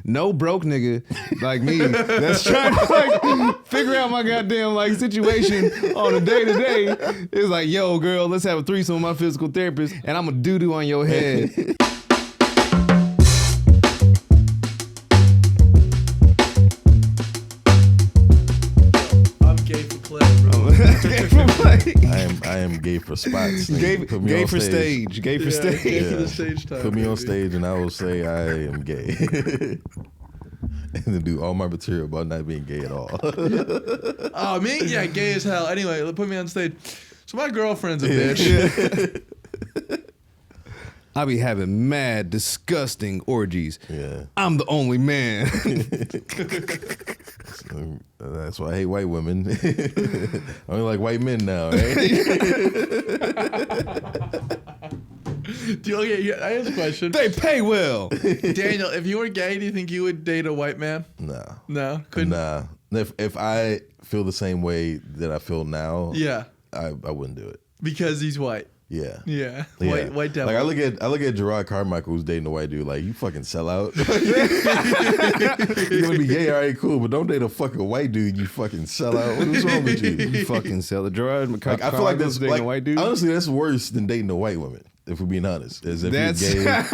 no broke nigga like me that's trying to like figure out my goddamn like situation on a day to day. It's like, yo, girl, let's have a threesome with my physical therapist, and I'm gonna doo-doo on your head. I'm gay for play, bro. Gay for play. I am gay for spots. Gay for stage. Gay for stage. Gay for the stage time. Put me on baby. stage and I will say I am gay. And then do all my material about not being gay at all. Oh, me? Yeah, gay as hell. Anyway, put me on stage. So my girlfriend's a bitch. I be having mad, disgusting orgies. Yeah. I'm the only man. That's why I hate white women. I only like white men now, right? I have a question. They pay well. Daniel, if you were gay, do you think you would date a white man? Nah. No? Couldn't? Nah. If I feel the same way that I feel now, Yeah. I wouldn't do it. Because he's white. Yeah. Yeah. Yeah. White devil. Like I look at Gerard Carmichael who's dating a white dude. Like, you fucking sell out. You wanna be gay? All right, cool, but don't date a fucking white dude. You fucking sell out. What's wrong with you? You fucking sell the Gerard. Like, I feel like that's dating like, a white dude. honestly, that's worse than dating a white woman. If we're being honest, as if That's you're gay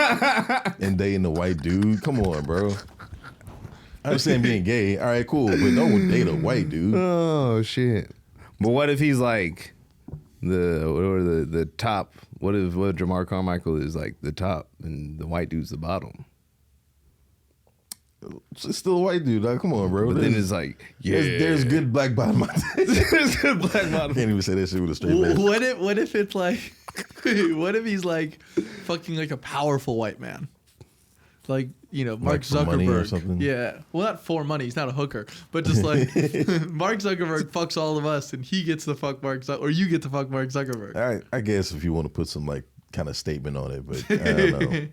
and dating a white dude. Come on, bro. I understand being gay. All right, cool, but don't date a white dude. Oh shit! But what if he's like the top? What if Jamar Carmichael is like the top and the white dude's the bottom? It's still a white dude. Dog. Come on, bro. But then it's like, yeah, there's good black bottom. there's good black bottom. Can't even say that shit with a straight face. What if it's like, what if he's like fucking like a powerful white man? Like, you know, Mark Like for money or Zuckerberg. something? Yeah. Well, not for money. He's not a hooker. But just like Mark Zuckerberg fucks all of us and he gets to fuck Mark Zuckerberg. Or you get to fuck Mark Zuckerberg. I guess if you want to put some like kind of statement on it, but I don't know.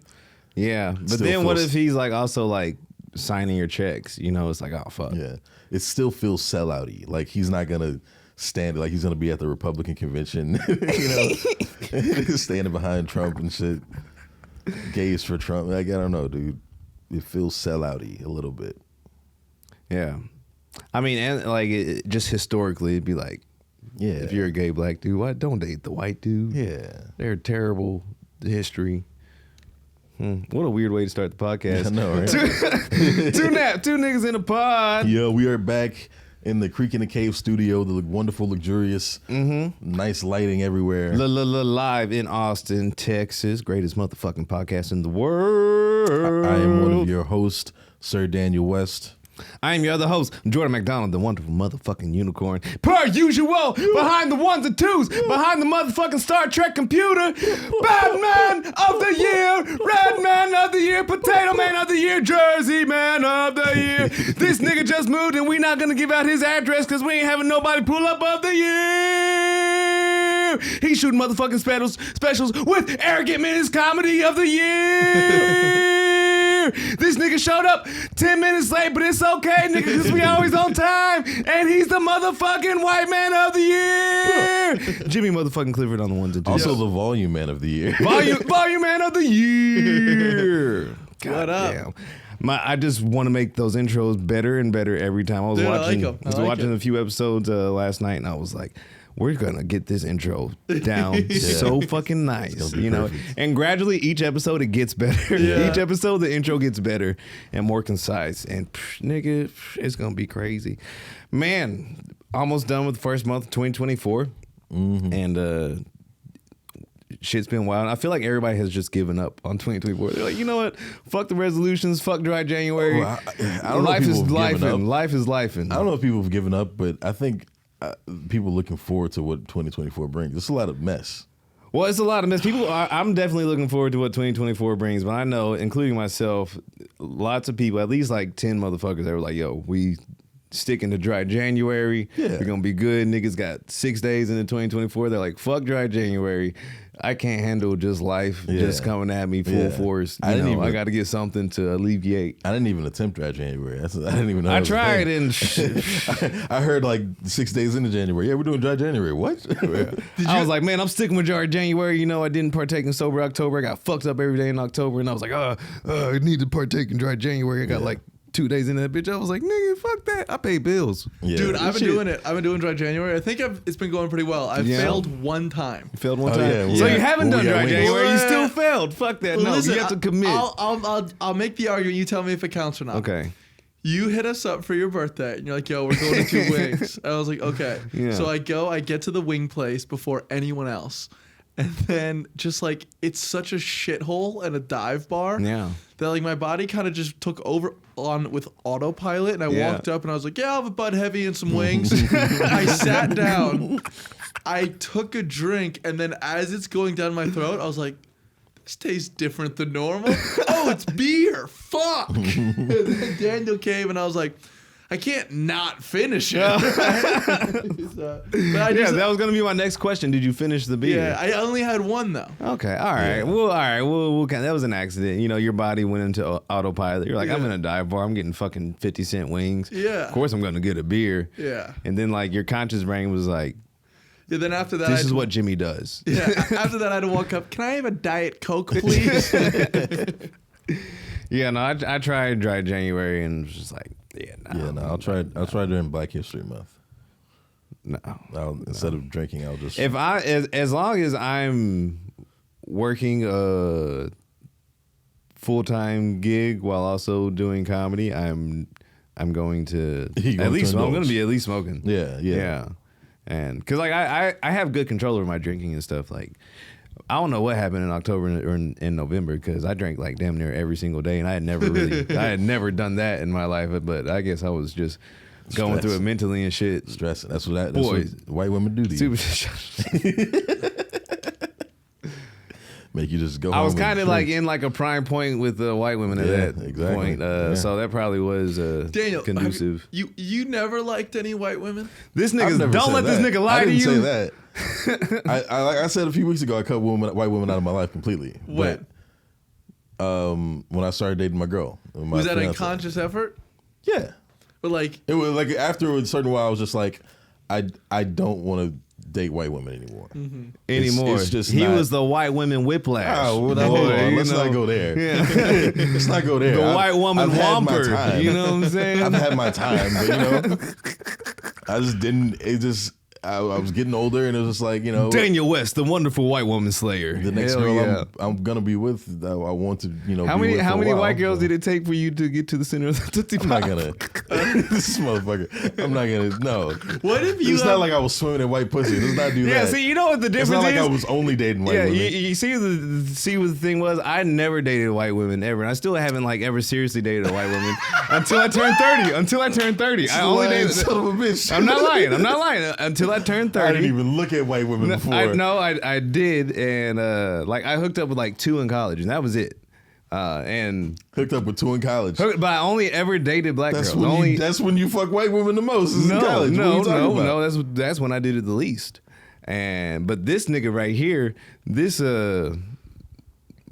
Yeah, but Still then what feels- if he's like also like signing your checks? You know, it's like, oh fuck. Yeah, it still feels sellouty. Like he's not gonna stand. Like he's gonna be at the Republican convention, you know, standing behind Trump and shit. Gays for Trump. Like I don't know, dude. It feels sellouty a little bit. Yeah. I mean, and like just historically, it'd be like, Yeah. if you're a gay black dude, why don't date the white dude? Yeah. They're terrible history. What a weird way to start the podcast. I know, right? Two niggas in a pod. Yeah, we are back in the Creek in the Cave studio, the wonderful, luxurious, nice lighting everywhere. Live in Austin, Texas. Greatest motherfucking podcast in the world. I am one of your hosts, Sir Daniel West. I am your other host, Jordan McDonald, the wonderful motherfucking unicorn. Per usual, behind the ones and twos, behind the motherfucking Star Trek computer, Batman of the year, Red Man of the year, Potato Man of the year, Jersey Man of the year. This nigga just moved and we not gonna give out his address because we ain't having nobody pull up of the year. He's shooting motherfucking specials with Arrogant Minutes Comedy of the Year. This nigga showed up 10 minutes late, but it's okay, nigga, because we always on time. And he's the motherfucking white man of the year. Jimmy motherfucking Clifford on the ones and twos. Also the volume man of the year. Volume man of the year. God What up? damn. I just want to make those intros better and better every time. I was Dude, I watching, like 'em. I was like watching it. a few episodes last night, and I was like, we're gonna get this intro down so fucking nice, be you know. perfect. And gradually, each episode it gets better. Yeah. Each episode, the intro gets better and more concise. And nigga, it's gonna be crazy, man. Almost done with the first month of 2024, and shit's been wild. I feel like everybody has just given up on 2024. They're like, you know what? Fuck the resolutions. Fuck dry January. Well, I don't know if Life is people have given lifing. up. Life is lifing. I don't know if people have given up, but I think people looking forward to what 2024 brings. It's a lot of mess. Well, it's a lot of mess. I'm definitely looking forward to what 2024 brings, but I know, including myself, lots of people, at least like 10 motherfuckers that were like, yo, we sticking to dry January. Yeah. We're going to be good. Niggas got 6 days into 2024. They're like, fuck dry January. I can't handle just life just coming at me full force. I got to get something to alleviate. I didn't even attempt dry January. I didn't even know. I that was a tried thing. and I heard like 6 days into January. Yeah, we're doing dry January. What? I was like, man, I'm sticking with dry January. You know, I didn't partake in sober October. I got fucked up every day in October, and I was like, I need to partake in dry January. I got like 2 days into that bitch, I was like, nigga, fuck that. I pay bills. Yeah. Dude, I've been Shit. doing it. I've been doing dry January. I think it's been going pretty well. I've Yeah. failed one time. You failed one Oh, time. yeah, So yeah. you haven't When done we got dry wings. January. You Well, still failed. Fuck that. No, Listen, you have to commit. I'll make the argument. You tell me if it counts or not. Okay. You hit us up for your birthday, and you're like, "Yo, we're going to 2 wings." I was like, "Okay." Yeah. So I get to the wing place before anyone else, and then just like it's such a shithole and a dive bar. Yeah. That like my body kind of just took over on with autopilot, and I Yeah. walked up and I was like, "Yeah, I'll have a Bud Heavy and some wings." I sat down, I took a drink, and then as it's going down my throat, I was like, "This tastes different than normal." Oh, it's beer. Fuck. And then Daniel came, and I was like, I can't not finish it. But I Yeah, just, that was gonna be my next question. Did you finish the beer? yeah, I only had one though. Okay. All right. Yeah. Well, all right. We'll that was an accident. You know, your body went into autopilot. You're like, I'm Yeah. in a dive bar. I'm getting fucking 50-cent wings. Yeah. Of course, I'm gonna get a beer. Yeah. And then like your conscious brain was like, Yeah. Then after that, this is what Jimmy does. Yeah. After that, I had to walk up. Can I have a Diet Coke, please? Yeah. No, I tried dry January and was just like, yeah, no. Yeah, no, I'll try during Black History Month. No. Instead of drinking, I'll just. If I as long as I'm working a full-time gig while also doing comedy, I'm going to You gonna at least turn I'm going those. to be at least smoking. Yeah. And because like I have good control over my drinking and stuff. Like I don't know what happened in October or in November because I drank like damn near every single day, and I had never done that in my life. But I guess I was just going Stress. through it mentally and shit. Stressing. That's what Boys. white women do to you. Super. Make you just go. I was home and kind of like drink. in like a prime point with the white women at Yeah, that exactly. point. Yeah. So that probably was Daniel, conducive. You never liked any white women? This I've nigga, never don't said let this that. nigga lie I to didn't you. say that. Like I said a few weeks ago, I cut white women out of my life completely. When? But when I started dating my girl, my Was that a fiance. conscious effort? Yeah, But like, it was like after a certain while, I was just like, I don't want to date white women anymore. Anymore. It's just he not- was the white women whiplash. Oh, well, now, hold Boy, on. you Let's know. not go there. Yeah. Let's not go there. The white woman I've had my whomper. time. You know what I'm saying? I've had my time, but you know, I just didn't. It just I was getting older, and it was just like Daniel West, the wonderful white woman slayer. the next Hell girl yeah. I'm gonna be with, I want to How be many with for a white while, girls so did it take for you to get to the center of the Tootsie I'm not Pop? gonna. This motherfucker. I'm not gonna. No. what if you? It's not like I was swimming in white pussy. Let's not do Yeah, that. see, you know what the it's difference not like is? I was only dating white Yeah, women. you see what the thing was? I never dated white women ever, and I still haven't like ever seriously dated a white woman until I turned 30. Until I turned 30, I only Lying dated. son of a bitch. I'm not lying. I'm not lying. Until I turned 30. I didn't even look at white women before. I did, and like I hooked up with like 2 in college, and that was it. And Hooked up with 2 in college. but I only ever dated black That's girls. when Only you, that's when you fuck white women the most. Is in college. What are you talking about? That's when I did it the least. And but this nigga right here, this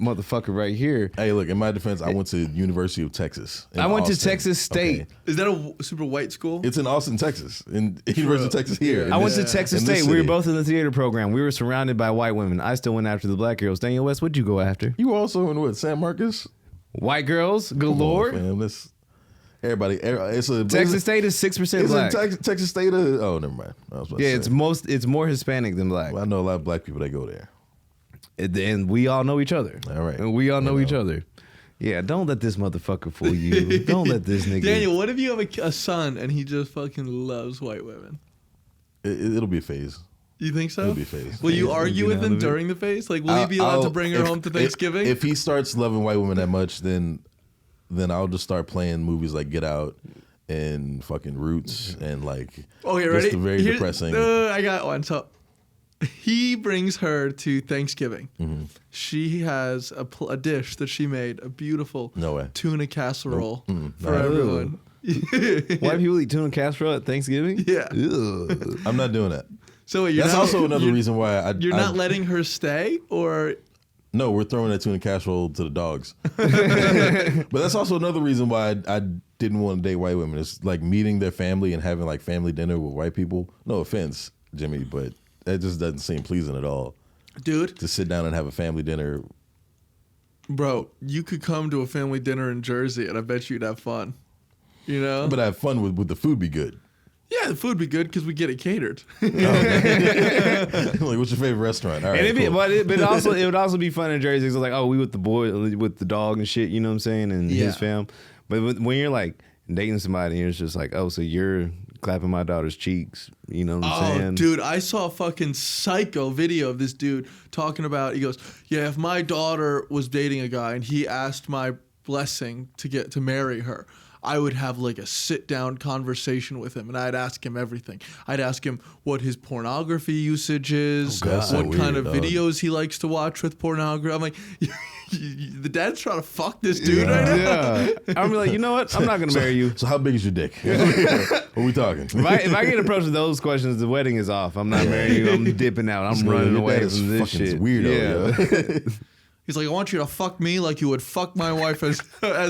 motherfucker right here. Hey, look. In my defense, I went to University of Texas. in I went to Austin. Texas State. Okay. Is that a super white school? It's in Austin, Texas, in University of Texas here. Yeah. I went to Yeah. Texas in this State. We were city. both in the theater program. We were surrounded by white women. I still went after the black girls. Daniel West, what'd you go after? You were also in what? San Marcos. White girls Come galore. on, fam. This everybody. It's a Texas State is 6% It's black. in Texas State. Oh, never mind. I was about to Yeah, say. it's more Hispanic than black. Well, I know a lot of black people that go there. And we all know each other. All right. And we all know You each know. other. Yeah, don't let this motherfucker fool you. Don't let this nigga. Daniel, what if you have a son and he just fucking loves white women? It'll be a phase. You think so? It'll be a phase. Will you Phase, argue you with know, him the- during the phase? Like, will you be allowed to bring her home to Thanksgiving? If he starts loving white women that much, then I'll just start playing movies like Get Out and fucking Roots and like okay, just ready? the very Here- depressing. I got one. So he brings her to Thanksgiving. Mm-hmm. She has a dish that she made, a beautiful No way. tuna casserole for No. everyone. White people eat tuna casserole at Thanksgiving? Yeah. Ugh. I'm not doing that. So wait, you're That's not, also another you're- reason why You're not letting her stay, or No, we're throwing that tuna casserole to the dogs. But that's also another reason why I didn't want to date white women. It's like meeting their family and having like family dinner with white people. No offense, Jimmy, but that just doesn't seem pleasing at all. dude, To sit down and have a family dinner. bro, you could come to a family dinner in Jersey, and I bet you'd have fun. You know? But have fun with the food be good. Yeah, the food be good because we get it catered. Like, what's your favorite restaurant? All right, And cool. but it would also be fun in Jersey. It's like, oh, we with the boy, with the dog and shit. You know what I'm saying? And Yeah. his fam. But when you're like dating somebody, and it's just like, oh, so you're clapping my daughter's cheeks. You know what I'm saying? Dude, I saw a fucking psycho video of this dude talking about. He goes, "Yeah, if my daughter was dating a guy and he asked my blessing to marry her, I would have like a sit down conversation with him and I'd ask him everything. I'd ask him what his pornography usage is, Oh, God, that's so what kind weird, of dog. videos he likes to watch with pornography." I'm like, the dad's trying to fuck this dude right now. Yeah. I'm like, you know what? I'm not gonna marry you. So how big is your dick? What are we talking? If I get approached with those questions, the wedding is off. I'm not marrying you. I'm dipping out. I'm running Your away dad is from this fucking shit. weirdo, yo. He's like, "I want you to fuck me like you would fuck my wife as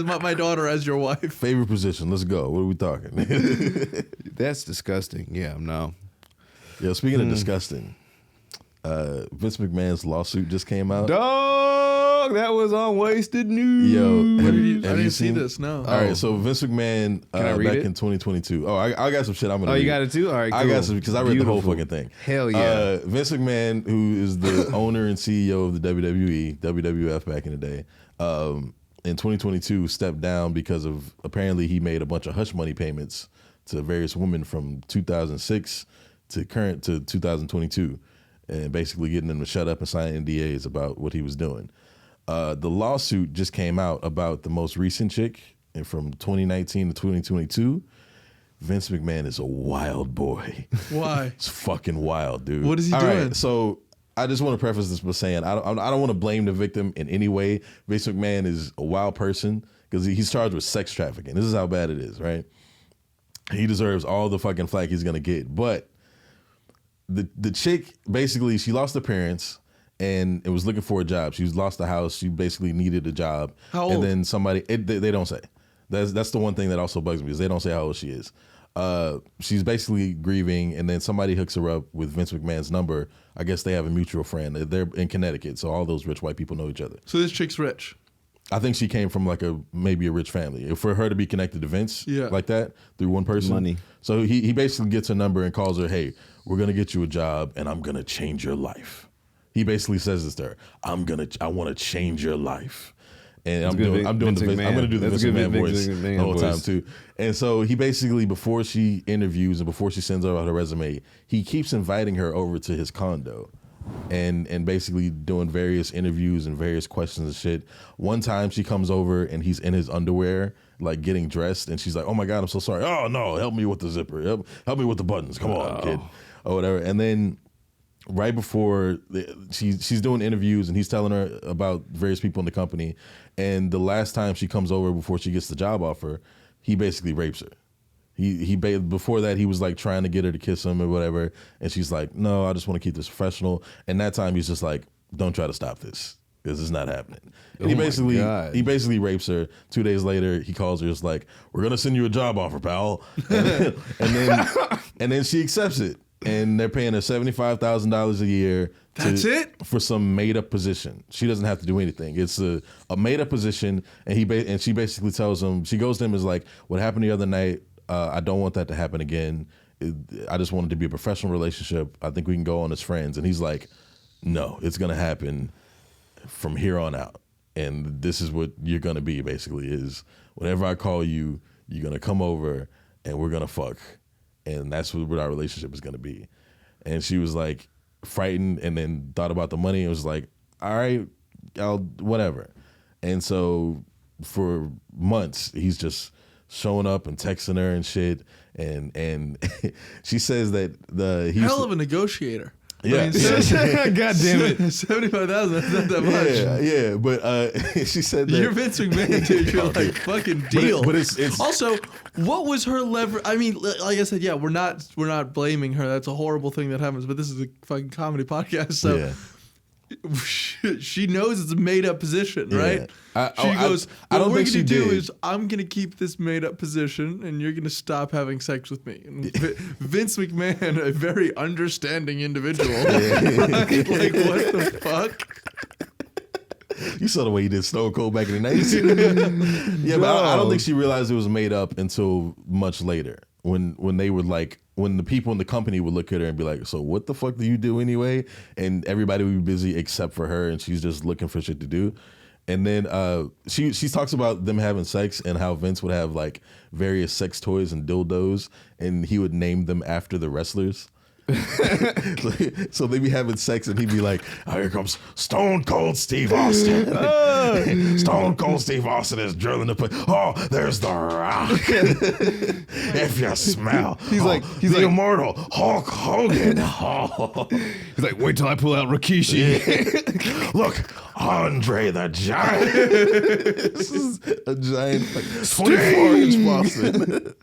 my daughter as your wife." Favorite position? Let's go. What are we talking? That's disgusting. Yeah, no. Yo, speaking of disgusting, Vince McMahon's lawsuit just came out. Dog, that was on Wasted News. Yo, I have didn't you see seen this. No. All right, so Vince McMahon Can I read back it? in 2022. Oh, I got some shit I'm gonna. Oh, you read. got it too? All right, I cool. got some because I read the whole Beautiful. fucking thing. Hell yeah. Vince McMahon, who is the owner and CEO of the WWE, WWF back in the day, in 2022 stepped down because of apparently he made a bunch of hush money payments to various women from 2006 to 2022, and basically getting them to shut up and sign NDAs about what he was doing. The lawsuit just came out about the most recent chick, and from 2019 to 2022. Vince McMahon is a wild boy. Why? It's fucking wild, dude. What is he All doing? right, so I just want to preface this by saying I don't want to blame the victim in any way. Vince McMahon is a wild person because he's charged with sex trafficking. This is how bad it is, right? He deserves all the fucking flack he's gonna get. But the chick basically she lost her parents and it was looking for a job. She lost the house. She basically needed a job. How old? And then somebody they don't say. That's the one thing that also bugs me is they don't say how old she is. She's basically grieving, and then somebody hooks her up with Vince McMahon's number. I guess they have a mutual friend. They're in Connecticut, so all those rich white people know each other. So this chick's rich. I think she came from like maybe a rich family. For her to be connected to Vince like that through one person. Money. So he basically gets her number and calls her, "Hey, we're gonna get you a job, and I'm gonna change your life." He basically says this to her. I want to change your life. And I'm good doing Vince the Vince, I'm McMahon. gonna do the That's Vince a good McMahon Vince voice McMahon the whole time voice. too. And so he basically, before she interviews and before she sends out her resume, he keeps inviting her over to his condo and basically doing various interviews and various questions and shit. One time she comes over and he's in his underwear, like getting dressed, and she's like, "Oh my God, I'm so sorry. Oh no, help me with the zipper. Help me with the buttons. Come on, kid." Or whatever. And then right before she's doing interviews and he's telling her about various people in the company, and the last time she comes over before she gets the job offer, he basically rapes her. Before that he was like trying to get her to kiss him or whatever, and she's like, "No, I just want to keep this professional." And that time he's just like, "Don't try to stop this because it's not happening." And he God. basically rapes her. 2 days later he calls her, just like, "We're gonna send you a job offer, pal." and then she accepts it. And they're paying her $75,000 a year. That's it? For some made up position. She doesn't have to do anything. It's a made up position, and she basically tells him. She goes to him, is like, "What happened the other night? I don't want that to happen again. I just want it to be a professional relationship. I think we can go on as friends." And he's like, "No, it's gonna happen from here on out. And this is what you're gonna be. Basically, is whenever I call you, you're gonna come over, and we're gonna fuck." And that's what our relationship is going to be. And she was like frightened, and then thought about the money and was like, "All right, I'll whatever." And so for months he's just showing up and texting her and shit. And she says that Hell of a negotiator. Yeah. God damn it. 75,000. That's not that much. Yeah. But she said that You're Vince McMahon, dude. You're like, fucking deal. but it's Also, what was her lever? I mean, like I said, yeah, we're not blaming her. That's a horrible thing that happens. But this is a fucking comedy podcast, so yeah. she knows it's a made up position, right? She goes, I don't "What we're think gonna she do did. is I'm gonna keep this made up position, and you're gonna stop having sex with me." And Vince McMahon, a very understanding individual, like what the fuck? You saw the way he did Stone Cold back in the 90s. Yeah, but I don't think she realized it was made up until much later. When they were like, when the people in the company would look at her and be like, so what the fuck do you do anyway? And everybody would be busy except for her, and she's just looking for shit to do. And then she talks about them having sex and how Vince would have like various sex toys and dildos, and he would name them after the wrestlers. So they'd be having sex, and he'd be like, oh, here comes Stone Cold Steve Austin. Stone Cold Steve Austin is drilling the put. Oh, there's the Rock. If you smell, he's like immortal Hulk Hogan. Oh. He's like, wait till I pull out Rikishi. Look, Andre the Giant. This is a giant 24-inch Boston.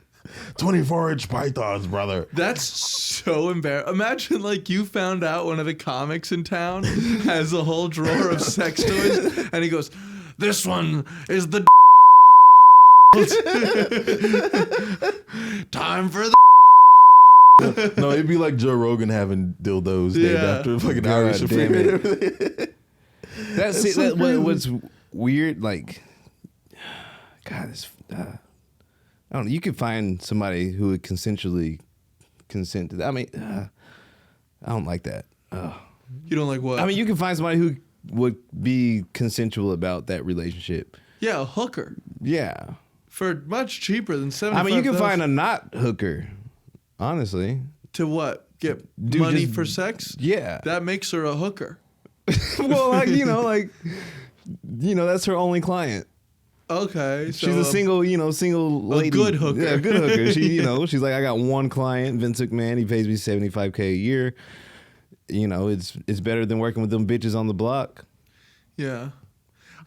24-inch pythons, brother. That's so embarrassing. Imagine like you found out one of the comics in town has a whole drawer of sex toys, and he goes, "This one is the time for the." No, it'd be like Joe Rogan having dildos named after fucking God Irish damn affair. That's so crazy. what's weird. Like, God, it's. I don't know. You could find somebody who would consensually consent to that. I mean, I don't like that. You don't like what? I mean, you can find somebody who would be consensual about that relationship. Yeah, a hooker Yeah. for much cheaper than $75,000. I mean, you can find a not hooker, honestly. to what? Get Dude, money just- for sex? Yeah. That makes her a hooker. Well, that's her only client. Okay, so She's a single lady. good hooker. Yeah, good hooker. She's like, I got one client, Vince McMahon. He pays me $75K a year. It's better than working with them bitches on the block. Yeah.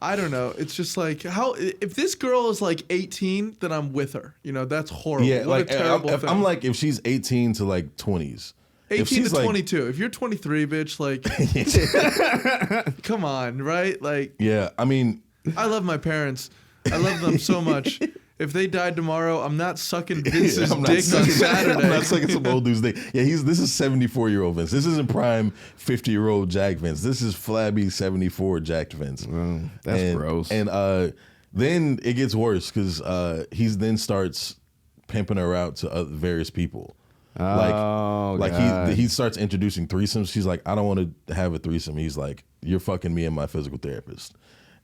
I don't know. It's just like if this girl is like 18, then I'm with her. That's horrible. Yeah, what like a terrible thing. I'm like, if she's 18 to like 20s. 18 to 22. If you're 23, bitch, like, come on, right? Like, Yeah, I mean, I love my parents. I love them so much. If they died tomorrow, I'm not sucking Vince's I'm not dick on sucking- Saturday. I'm not sucking some old dude's dick. Yeah, this is 74-year-old Vince. This isn't prime 50-year-old Jack Vince. This is flabby 74 Jack Vince. That's gross. And then it gets worse because he then starts pimping her out to other various people. God. He starts introducing threesomes. She's like, I don't want to have a threesome. He's like, you're fucking me and my physical therapist.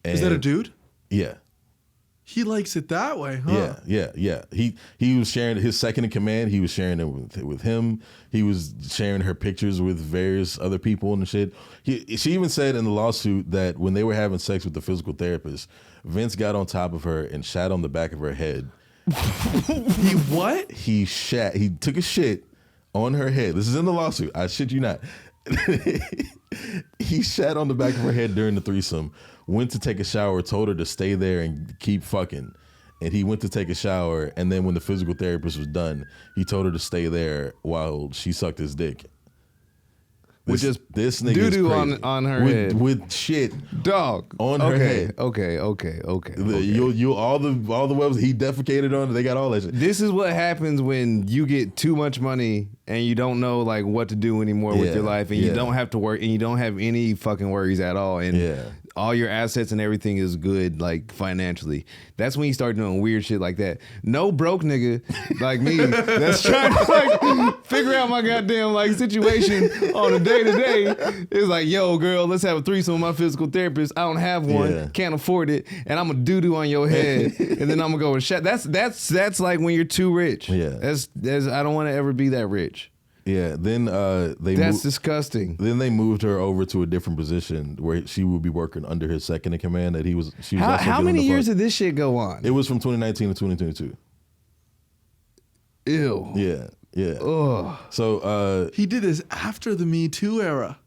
And Is that a dude? Yeah. He likes it that way, huh? Yeah. He was sharing his second in command. He was sharing it with him. He was sharing her pictures with various other people and shit. She even said in the lawsuit that when they were having sex with the physical therapist, Vince got on top of her and shat on the back of her head. He what? He took a shit on her head. This is in the lawsuit. I shit you not. He shat on the back of her head during the threesome, went to take a shower, told her to stay there and keep fucking. And he went to take a shower, and then when the physical therapist was done, he told her to stay there while she sucked his dick. With just this nigga doo-doo is crazy. on her with, head. with shit Dog. on her head. Okay. You all the webs he defecated on, they got all that shit. This is what happens when you get too much money and you don't know like what to do anymore with your life, and you don't have to work, and you don't have any fucking worries at all, and all your assets and everything is good, like financially. That's when you start doing weird shit like that. No broke nigga like me that's trying to like figure out my goddamn like situation on a day to day. It's like, yo, girl, let's have a threesome with my physical therapist. I don't have one, can't afford it, and I'm a doo doo on your head, and then I'm gonna go and shut. That's like when you're too rich. Yeah, that's I don't want to ever be that rich. Yeah, then that's disgusting. Then they moved her over to a different position where she would be working under his second in command. She was how many years did this shit go on? It was from 2019 to 2022. Ew. Yeah. Ugh. So he did this after the Me Too era.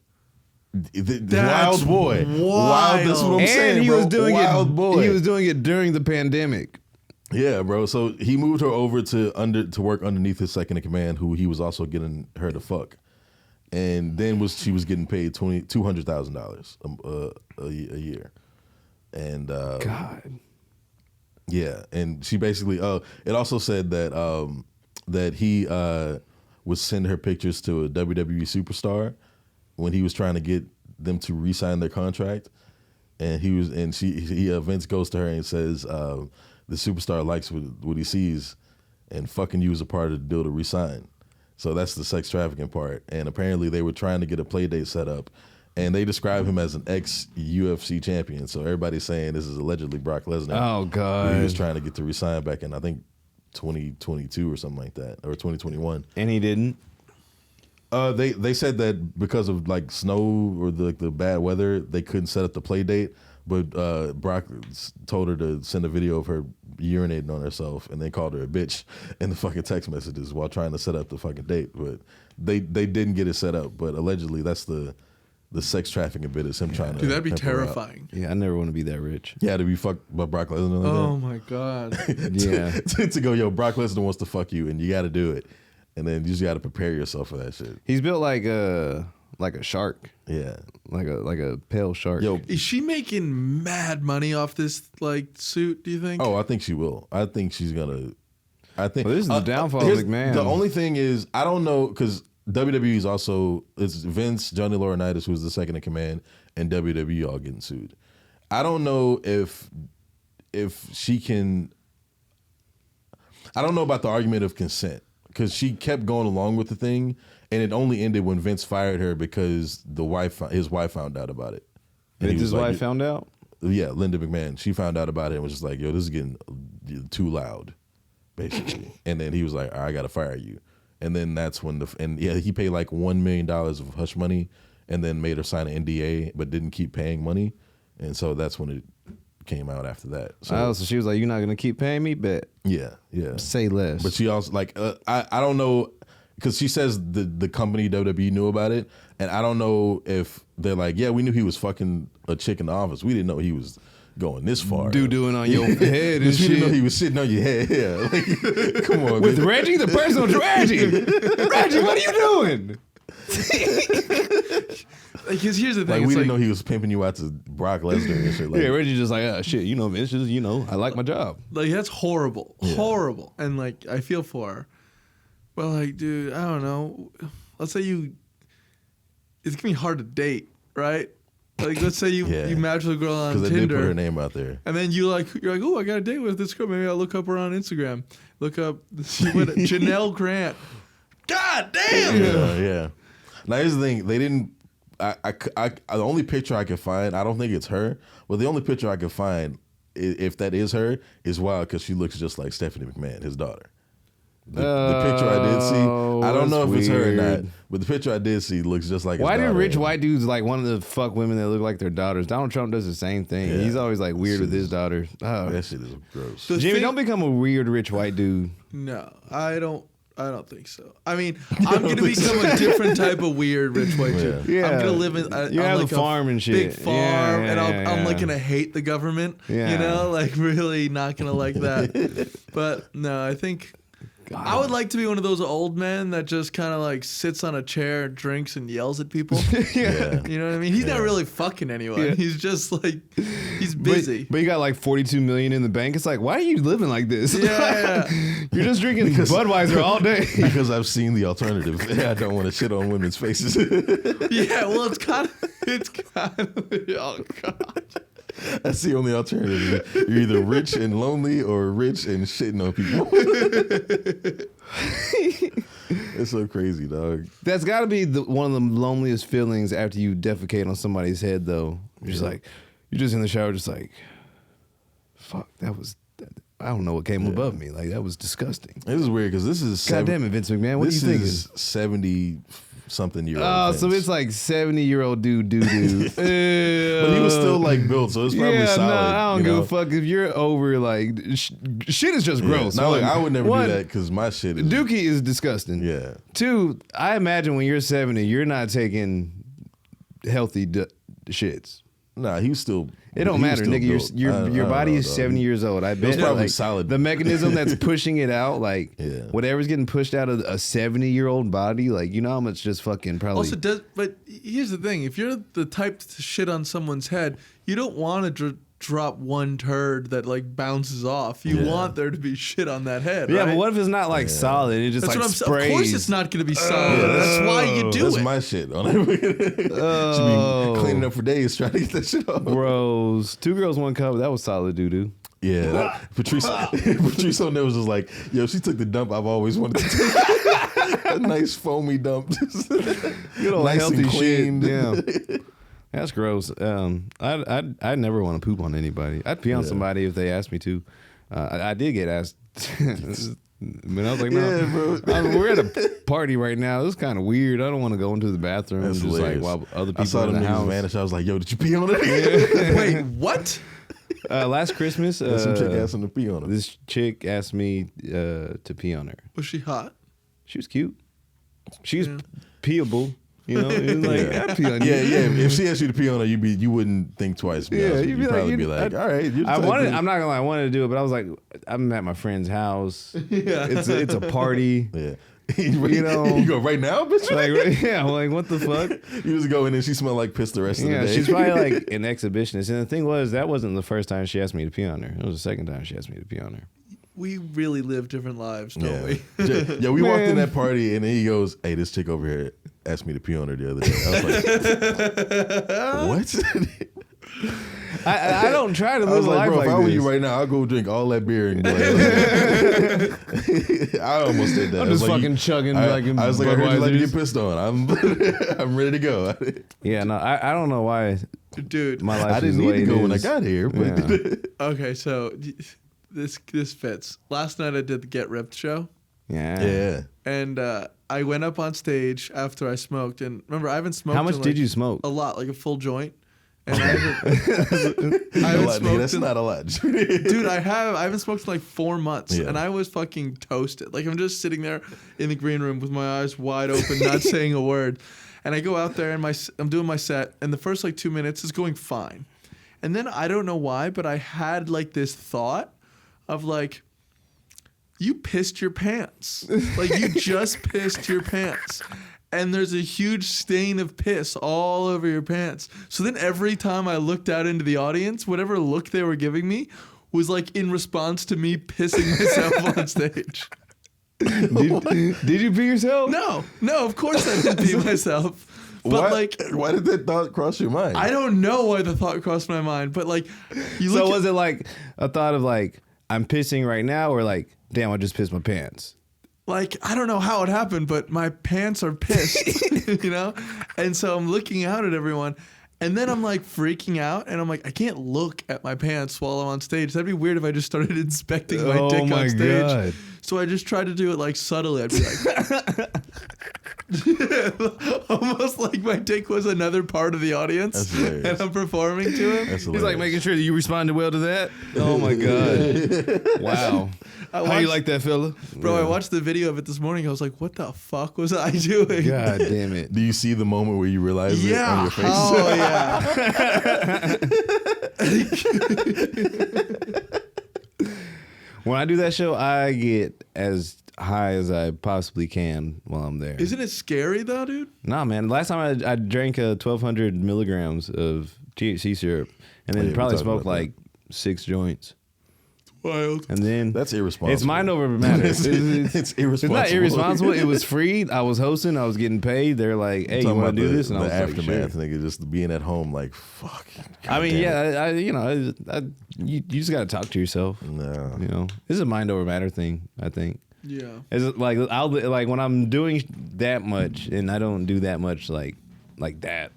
Wild boy. Wild. That's what I'm saying, and he bro. was doing Wild boy. He was doing it during the pandemic. Yeah, bro. So he moved her over to work underneath his second in command, who he was also getting her to fuck, and then she was getting paid $200,000 a year, and God. Yeah, and she basically it also said that that he would send her pictures to a WWE superstar when he was trying to get them to re-sign their contract. and Vince goes to her and says, the superstar likes what he sees, and fucking you is a part of the deal to resign. So that's the sex trafficking part. And apparently they were trying to get a play date set up, and they describe him as an ex-UFC champion. So everybody's saying this is allegedly Brock Lesnar. Oh, God. He was trying to get to resign back in, I think, 2022 or something like that, or 2021. And he didn't. They said that because of like snow or the bad weather, they couldn't set up the play date. But Brock told her to send a video of her urinating on herself, and they called her a bitch in the fucking text messages while trying to set up the fucking date. But they didn't get it set up. But allegedly, that's the sex trafficking bit is him trying to. Dude, that'd be pimp her out. terrifying. Yeah, I never want to be that rich. Yeah, to be fucked by Brock Lesnar. Like Oh my God. Yeah. to go, yo, Brock Lesnar wants to fuck you, and you got to do it, and then you just got to prepare yourself for that shit. He's built like a shark, Yeah, like a pale shark. yo. Is she making mad money off this like suit, do you think? Oh, I think she will. I think she's gonna. I think Well, this is the downfall of here's- McMahon. The only thing is, I don't know because WWE is also it's Vince, Johnny Laurinaitis, who's the second in command, and WWE all getting sued. I don't know if she can. I don't know about the argument of consent because she kept going along with the thing, and it only ended when Vince fired her because his wife found out about it. And he Vince's was like, wife found out. yeah, Linda McMahon. She found out about it and was just like, yo, this is getting too loud, basically. And then he was like, I got to fire you. And then that's when he paid like $1 million of hush money and then made her sign an NDA, but didn't keep paying money. And so that's when it came out after that. So, So she was like, "You're not going to keep paying me, bet yeah. say less." But she also like, I don't know, because she says the company WWE knew about it. And I don't know if they're like, yeah, we knew he was fucking a chick in the office. We didn't know he was going this far. doing on your head and We didn't know shit. he was sitting on your head. Yeah, like, come on, With man. Reggie, the personal Reggie. Reggie, what are you doing? Because here's the thing. Like it's we didn't know he was pimping you out to Brock Lesnar and shit. Like, Yeah, Reggie's just like, shit, Vince, just, I like my job. like that's horrible. Horrible. And like I feel for her. But like, dude, I don't know. Let's say it's gonna be hard to date, right? Like let's say you match with a girl on because they did put her Tinder. name out there. And then you're like, oh, I got a date with this girl. Maybe I'll look up her on Instagram. Look up Janelle Grant. God damn. Yeah. Now here's the thing: they didn't. The only picture I could find, I don't think it's her, but the only picture I could find, if that is her, is wild because she looks just like Stephanie McMahon, his daughter. The picture I did see, I don't know if it's her or not, weird. but the picture I did see looks just like. Why his do daughter. rich white dudes like one of the fuck women that look like their daughters? Donald Trump does the same thing. Yeah. He's always like weird with his daughter. Oh. That shit is gross. The Jimmy, thing- don't become a weird rich white dude. No, I don't think so. I mean, I'm gonna become a different type of weird rich white dude. Yeah. I'm gonna live in You on have like a farm and shit. big farm, Yeah, and yeah, I'm like yeah. gonna hate the government. Yeah. You know, like really not gonna like that. But no, I think I would like to be one of those old men that just kind of like sits on a chair, drinks, and yells at people. Yeah. You know what I mean? He's not really fucking anyone. Yeah. He's just like he's busy. But you got like 42 million in the bank. It's like, why are you living like this? Yeah. You're just drinking Budweiser all day. Because I've seen the alternative. I don't want to shit on women's faces. Yeah, well, it's kind of oh god. That's the only alternative. You're either rich and lonely or rich and shitting on people. It's so crazy, dog. That's got to be one of the loneliest feelings after you defecate on somebody's head, though. You're just like, you're just in the shower, just like, fuck, I don't know what came above me. Like, that was disgusting. This is weird because this is God damn it, Vince McMahon. What do you think? This is 70-something year old. Oh, so it's like 70-year-old dude. But he was still like built, so it's probably yeah, solid. no, I don't you give know? a fuck if you're over like shit is just gross. No, like, One- I would never one, do that because my shit is. Dookie is disgusting. Yeah. Two, I imagine when you're 70, you're not taking healthy shits. Nah, he was still. It don't he was matter, still nigga. built. Your I body don't is know, 70 dog. years old. I bet probably like, solid. the mechanism that's pushing it out, like Yeah. whatever's getting pushed out of a 70-year-old body, like you know how much just fucking probably. Also, but here's the thing: if you're the type to shit on someone's head, you don't want to drop one turd that like bounces off. You want there to be shit on that head. Yeah, right? but what if it's not like solid? It just That's like what I'm saying. sprays. Of course, it's not going to be solid. That's why you do That's it. my shit. On Should be cleaning up for days trying to get that shit off. Bros, 2 girls, 1 cup. That was solid doo doo. Yeah, Patrice O'Neal was just like, yo, she took the dump I've always wanted to take. A nice foamy dump. Good old Nice healthy and clean. shit. Yeah. That's gross. I never want to poop on anybody. I'd pee on somebody if they asked me to. I did get asked. But I was like, no, Yeah, bro. we're at a party right now. This is kind of weird. I don't want to go into the bathroom That's just hilarious. like while other people I saw are in them the niggas house. vanish. I was like, yo, did you pee on it? Wait, what? Last Christmas, Some chick asked him to pee on him. this chick asked me to pee on her. Was she hot? She was cute. She was peeable. You know, it was like, I'd pee on you. Yeah, yeah. If she asked you to pee on her, you wouldn't think twice. to be honest with you. you'd be You'd like, probably be like, all right. you're the I type wanted. of- I'm not gonna lie. I wanted to do it, but I was like, I'm at my friend's house. It's a party. Yeah. You know- you go right now, bitch. Like, yeah, like what the fuck? You just go in and she smelled like piss the rest of the Yeah, day. she's probably like an exhibitionist. And the thing was, that wasn't the first time she asked me to pee on her. It was the second time she asked me to pee on her. We really live different lives, don't Yeah. we? Yeah, we walked in Man. that party and then he goes, hey, this chick over here asked me to pee on her the other day. I was like, what? I don't try to I live was a like, life bro, like if I were this. you right now, I'll go drink all that beer and be like, I almost did that. I'm I was just like, fucking chugging I, like in I was like, I heard you like to Budweisers. get pissed on. I'm ready to go. Yeah, no, I don't know why Dude. my life I is didn't the need way to it go when I is. got here, but Yeah. Okay, so this fits. Last night I did the Get Ripped show, Yeah. yeah. and I went up on stage after I smoked. And remember, I haven't smoked. How much in, did like, you smoke? A lot, like a full joint. And I haven't, I A haven't lot, nigga, smoked that's in, not a lot. dude. I haven't smoked in like 4 months, Yeah. and I was fucking toasted. Like I'm just sitting there in the green room with my eyes wide open, not saying a word. And I go out there and I'm doing my set, and the first like 2 minutes is going fine, and then I don't know why, but I had like this thought of like, you pissed your pants, like you just pissed your pants. And there's a huge stain of piss all over your pants. So then every time I looked out into the audience, whatever look they were giving me was like in response to me pissing myself on stage. Did you pee yourself? No, of course I didn't pee myself. But why did that thought cross your mind? I don't know why the thought crossed my mind, but like, you So look was it like a thought of like, I'm pissing right now, or like, damn, I just pissed my pants? like, I don't know how it happened, but my pants are pissed, you know? And so I'm looking out at everyone, and then I'm like freaking out, and I'm like, I can't look at my pants while I'm on stage. That'd be weird if I just started inspecting my Oh dick my on stage. God. So I just tried to do it like subtly. I'd be like, almost like my dick was another part of the audience, That's hilarious. and I'm performing to him. That's He's like hilarious. making sure that you responded well to that. Oh my god! Wow. How you watched- like that, fella? Bro, I watched the video of it this morning. I was like, what the fuck was I doing? God damn it! Do you see the moment where you realize it on Yeah. your face? Oh yeah. When I do that show, I get as high as I possibly can while I'm there. Isn't it scary though, dude? Nah, man. Last time I drank 1,200 milligrams of THC syrup, and then Oh, yeah, we probably talked smoked about that. like 6 joints, Wild. and then That's irresponsible. it's mind over matter. It's irresponsible. It's not irresponsible. It was free. I was hosting. I was getting paid. They're like, "Hey, you Talking want to about do this?" And I the was like, aftermath, "Sure." nigga, just being at home, like, fuck. I mean, goddamn it. yeah, you just got to talk to yourself. No. You know, this is a mind over matter thing. I think. Yeah. It's like I'll like when I'm doing that much, and I don't do that much like that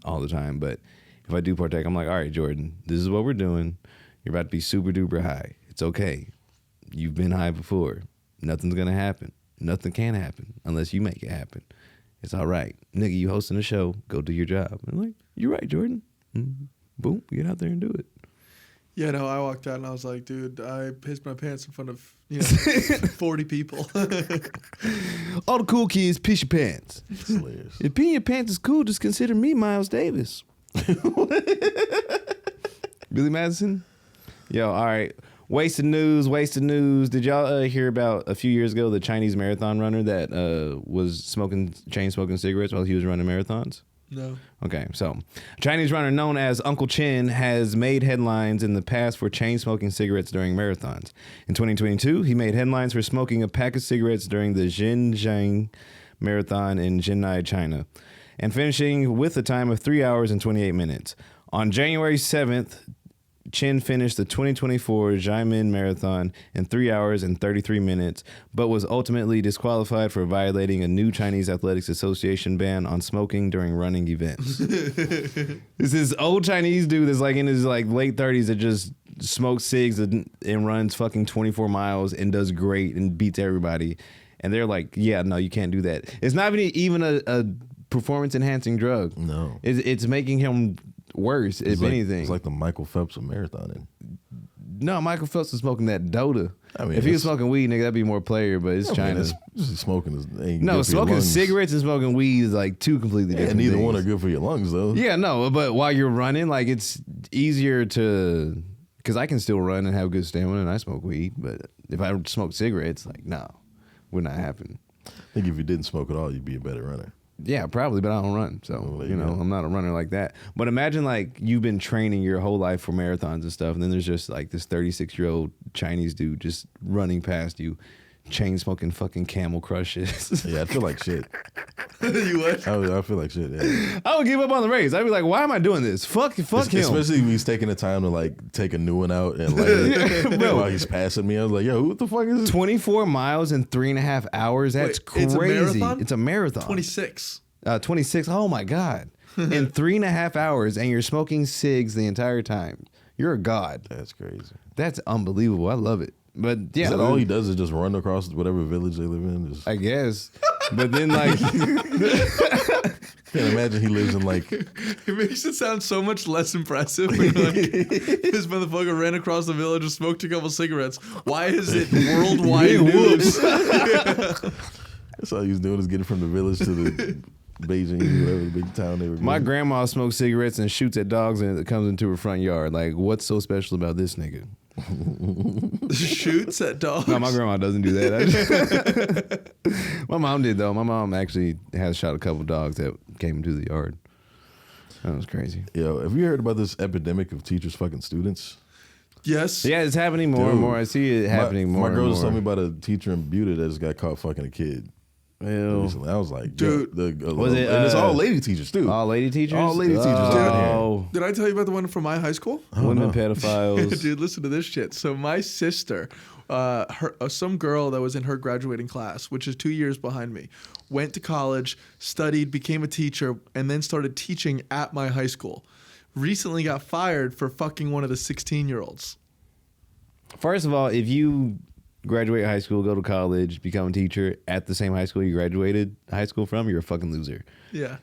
all the time. But if I do partake, I'm like, all right, Jordan, this is what we're doing. You're about to be super duper high. It's okay. You've been high before. Nothing's gonna happen. Nothing can happen unless you make it happen. It's all right, nigga. You hosting a show. Go do your job. I'm like, you're right, Jordan. Boom, get out there and do it. Yeah, no, I walked out and I was like, dude, I pissed my pants in front of 40 people. All the cool kids piss your pants. It's hilarious. If peeing your pants is cool, just consider me Miles Davis. Billy Madison? Yo, all right. Wasted news. Did y'all hear about a few years ago the Chinese marathon runner that was chain smoking cigarettes while he was running marathons? No. Okay, so a Chinese runner known as Uncle Chin has made headlines in the past for chain smoking cigarettes during marathons. In 2022, he made headlines for smoking a pack of cigarettes during the Xinjiang Marathon in Jinnai, China, and finishing with a time of 3 hours and 28 minutes. On January 7th, Chin finished the 2024 Xiamen Marathon in 3 hours and 33 minutes, but was ultimately disqualified for violating a new Chinese Athletics Association ban on smoking during running events. It's this old Chinese dude that's like in his like late 30s that just smokes cigs and runs fucking 24 miles and does great and beats everybody. And they're like, yeah, no, you can't do that. It's not even a performance enhancing drug. No. It's making him worse, if anything. It's like the Michael Phelps of marathoning. No, Michael Phelps was smoking that Dota. I mean, if he was smoking weed, nigga, that'd be more player, but it's China. Smoking ain't No, good for your smoking lungs. cigarettes and smoking weed is like two completely different neither things. one are good for your lungs, though. Yeah, no, but while you're running, like it's easier to, because I can still run and have good stamina and I smoke weed, but if I smoke cigarettes, like, no, would not happen. I think if you didn't smoke at all, you'd be a better runner. Yeah, probably, but I don't run. So, Well, you know, I'm not a runner like that. But imagine like you've been training your whole life for marathons and stuff, and then there's just like this 36-year-old Chinese dude just running past you, chain smoking fucking Camel Crushes. Yeah, I feel like shit. You would? I feel like shit. Yeah. I would give up on the race. I'd be like, why am I doing this? Fuck him. Especially if he's taking the time to like take a new one out and light it Bro. while he's passing me. I was like, yo, what the fuck is this? 24 miles in 3.5 hours. That's Wait, it's a crazy. marathon? It's a marathon. 26. 26. Oh my God. In 3.5 hours, and you're smoking cigs the entire time. You're a god. That's crazy. That's unbelievable. I love it. But yeah, Is that all he does is just run across whatever village they live in? Just, I guess. But then like can't imagine he lives in like It makes it sound so much less impressive. When you're like, this motherfucker ran across the village and smoked a couple cigarettes. Why is it worldwide news? that's all he was doing is getting from the village to the Beijing, whatever the big town they were. my going. grandma smokes cigarettes and shoots at dogs and it comes into her front yard. Like, what's so special about this nigga? Shoots at dogs. No, my grandma doesn't do that. My mom did though. My mom actually has shot a couple dogs that came into the yard. That was crazy. Yo, have you heard about this epidemic of teachers fucking students? Yes. Yeah, it's happening more and Dude, more. I see it happening more My and girl more. just told me about a teacher in Buda that just got caught fucking a kid. Ew. Recently. I was like, Dude. Was it, and it's all lady teachers too. All lady teachers? All lady teachers out here. Oh, Did I tell you about the one from my high school? women pedophiles. Dude, listen to this shit. So my sister, some girl that was in her graduating class, which is 2 years behind me, went to college, studied, became a teacher, and then started teaching at my high school. Recently got fired for fucking one of the 16-year-olds. First of all, if you graduate high school, go to college, become a teacher at the same high school you graduated high school from, you're a fucking loser. Yeah.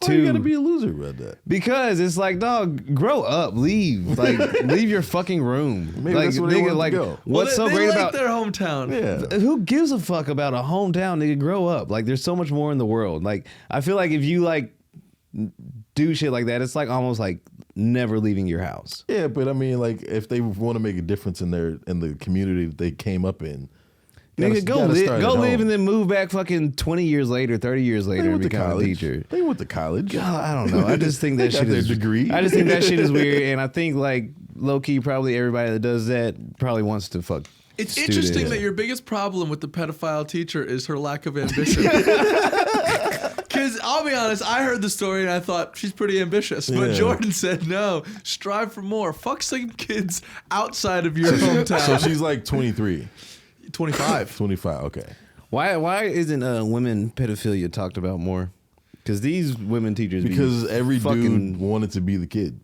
Why you gotta be a loser about that? Because it's like, dog, grow up, leave, like, leave your fucking room. Maybe like, that's where they nigga, wanted to like, go. what's so they great like about their hometown? Yeah. Who gives a fuck about a hometown, nigga? Grow up. Like, there's so much more in the world. Like, I feel like if you like do shit like that, it's like almost like never leaving your house. Yeah, but I mean, like, if they want to make a difference in the community that they came up in, Nigga, go live and then move back fucking 20 years later, 30 years later and went to become a college. teacher. They went to college. God, I don't know. I just think that They got shit their is degree. I just think that shit is weird, and I think like low key, probably everybody that does that probably wants to fuck. It's students. interesting that your biggest problem with the pedophile teacher is her lack of ambition. Because I'll be honest, I heard the story and I thought she's pretty ambitious. But Yeah. Jordan said, no, strive for more. Fuck some kids outside of your hometown. So she's like 23, 25. 25. Okay. Why isn't women pedophilia talked about more? Because these women teachers Because be every fucking, dude wanted to be the kid.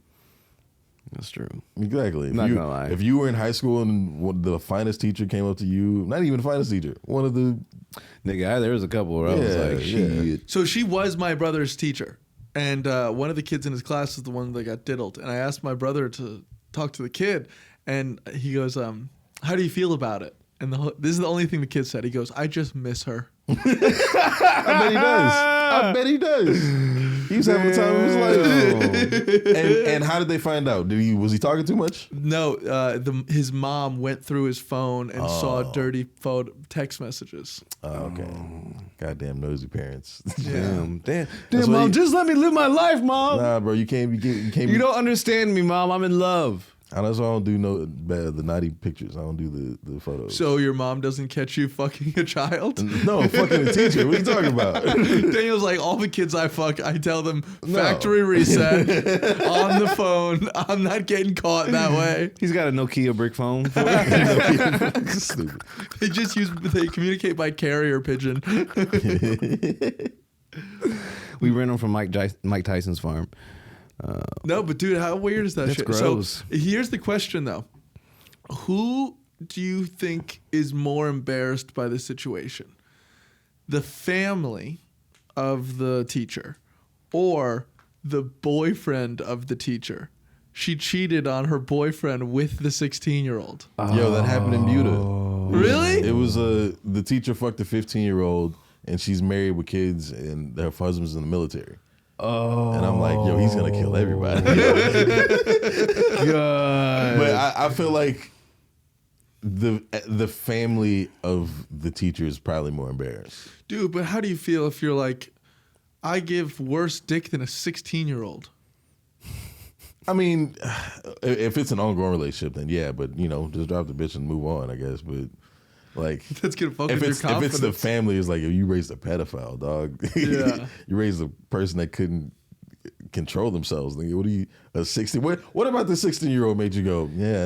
That's true. Exactly. Not gonna lie. If you were in high school and the finest teacher came up to you, not even the finest teacher, one of the Nigga, there was a couple where I was Yeah, like, yeah. shit. So she was my brother's teacher. And one of the kids in his class is the one that got diddled. And I asked my brother to talk to the kid. And he goes, how do you feel about it? And this is the only thing the kid said. He goes, I just miss her. I bet he does. I bet he does. He was having the time of his life. And how did they find out? Was he talking too much? No, his mom went through his phone and saw dirty text messages. Oh, okay. Goddamn nosy parents. Damn, That's mom, why just let me live my life, mom. Nah, bro, you can't. You don't understand me, mom. I'm in love. That's why I don't do the naughty pictures. I don't do the photos. So your mom doesn't catch you fucking a child? No, I'm fucking a teacher. What are you talking about? Daniel's like, all the kids I fuck, I tell them factory reset on the phone. I'm not getting caught that way. He's got a Nokia brick phone. Stupid. They communicate by carrier pigeon. We rent them from Mike Tyson's farm. No, but dude, how weird is that That's shit? gross. So here's the question though. Who do you think is more embarrassed by the situation? The family of the teacher or the boyfriend of the teacher? She cheated on her boyfriend with the 16-year-old. Yo, that happened in Buda. Really? It was the teacher fucked a 15-year-old, and she's married with kids, and her husband's in the military. Oh. And I'm like, yo, he's gonna kill everybody. God. But I feel like the family of the teacher is probably more embarrassed. Dude, but how do you feel if you're like, I give worse dick than a 16-year-old? I mean, if it's an ongoing relationship, then yeah. But just drop the bitch and move on, I guess. But like, That's gonna fuck if with your it's confidence. the family, it's like, yo, you raised a pedophile, dog. Yeah. You raised a person that couldn't control themselves. Like, what are you, a 16? What about the 16-year-old made you go, yeah,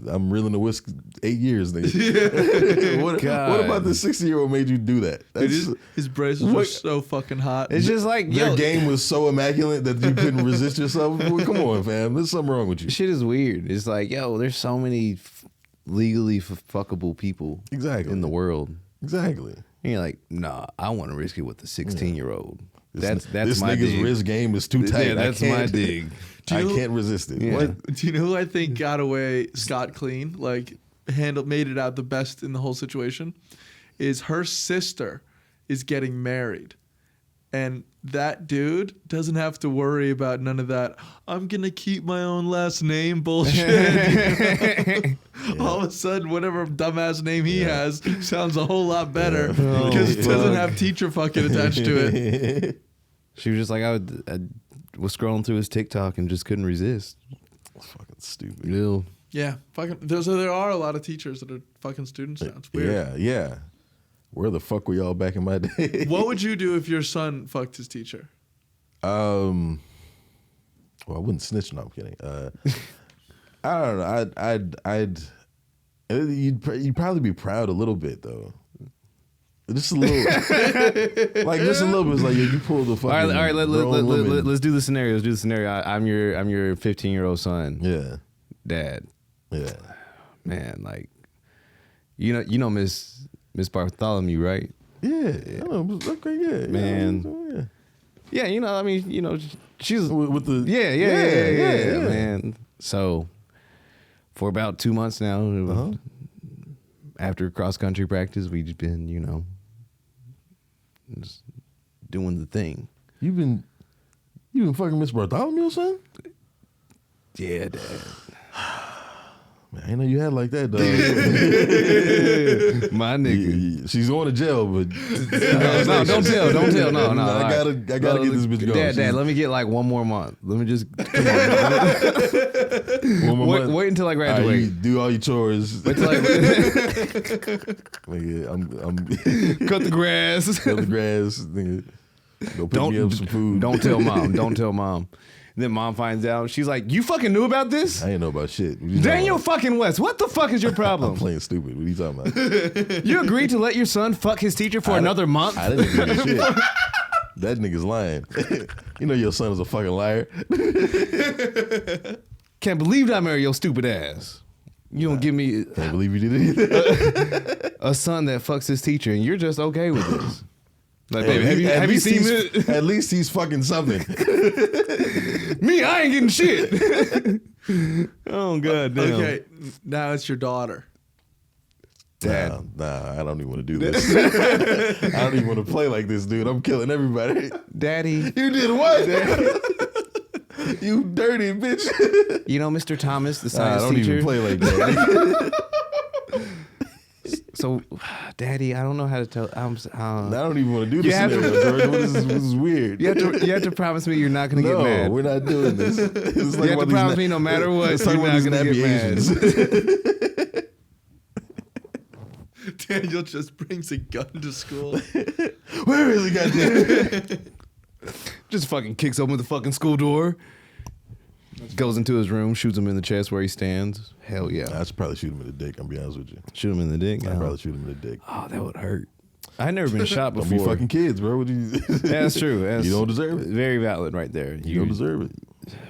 I'm reeling the whisk 8 years, nigga. What about the 16-year-old made you do that? His braces were so fucking hot. It's just like, Their game was so immaculate that you couldn't resist yourself. Well, come on, fam. There's something wrong with you. shit is weird. It's like, yo, there's so many legally fuckable people Exactly. in the world. Exactly. And you're like, nah, I want to risk it with the 16-year-old. This That's my nigga's dig. wrist game is too tight. Yeah, that's my dig. I can't resist it. Yeah. What? Do you know who I think got away scot clean? Like made it out the best in the whole situation? Is her sister is getting married. And that dude doesn't have to worry about none of that. I'm gonna keep my own last name bullshit. All of a sudden, whatever dumbass name he has sounds a whole lot better because it doesn't have teacher fucking attached to it. She was just like, I was scrolling through his TikTok and just couldn't resist. That's fucking stupid. Ew. Yeah, fucking. So there are a lot of teachers that are fucking students now. It's weird. Yeah. Where the fuck were y'all back in my day? What would you do if your son fucked his teacher? Well, I wouldn't snitch. No, I'm kidding. I don't know. You'd probably be proud a little bit though. Just a little, like just a little bit. It's like, yeah, you pulled the fucking. All right. grown woman. Let's do the scenario. Let's do the scenario. I'm your 15-year-old son. Yeah. Dad. Yeah. Man, like, you know Miss Bartholomew, right? Yeah. Okay. Yeah. Man. Yeah. Yeah, I mean, she's With the yeah, man. So for about 2 months now, after cross country practice, we've been, just doing the thing. You've been fucking Miss Bartholomew, son? Yeah, Dad. Man, I didn't know you had like that, dog. My nigga. She's going to jail, but No, don't tell. No. I gotta get this bitch going. Dad, let me get like 1 more month. Let me just come One more month. wait until I All right, graduate. you do all your chores. Wait till I Nigga, I'm cut the grass. cut the grass. Nigga, go pick me up some food. Don't tell mom. Don't tell mom. And then mom finds out. She's like, "You fucking knew about this, I ain't know about shit. What you Daniel talking fucking West? What the fuck is your about? I'm problem? playing stupid. What are you talking about? You agreed to let your son fuck his teacher for another month? I didn't agree to shit. That nigga's lying. You know your son is a fucking liar. Can't believe I married your stupid ass. You don't give me Can't believe you did it either. a son that fucks his teacher, and you're just okay with this. Like, Hey, baby, have you seen it? At least he's fucking something. Me, I ain't getting shit. Oh god damn. Okay, now it's your daughter. Dad. Nah, I don't even want to do this. I don't even want to play like this, dude. I'm killing everybody. Daddy. You did what? You dirty bitch. You know, Mr. Thomas, the I science don't teacher. even play like that. So, Daddy, I don't know how to tell. I don't even want to do this have to- scenario, George. This is weird. You have to promise me you're not going to No, get mad. we're not doing this. It's You have to about these promise me no matter what, Let's you're talk not about going to these get nappy mad. Asians. Daniel just brings a gun to school. Where is he, goddamn? Just fucking kicks open the fucking school door. Goes into his room, shoots him in the chest where he stands. Hell yeah. I should probably shoot him in the dick. I'll be honest with you. Shoot him in the dick. I'd probably shoot him in the dick. Oh, that would hurt. I had never been shot Don't before. be fucking kids, bro. What do you? Yeah, that's true. That's You don't deserve it. Very valid right there. You don't deserve it.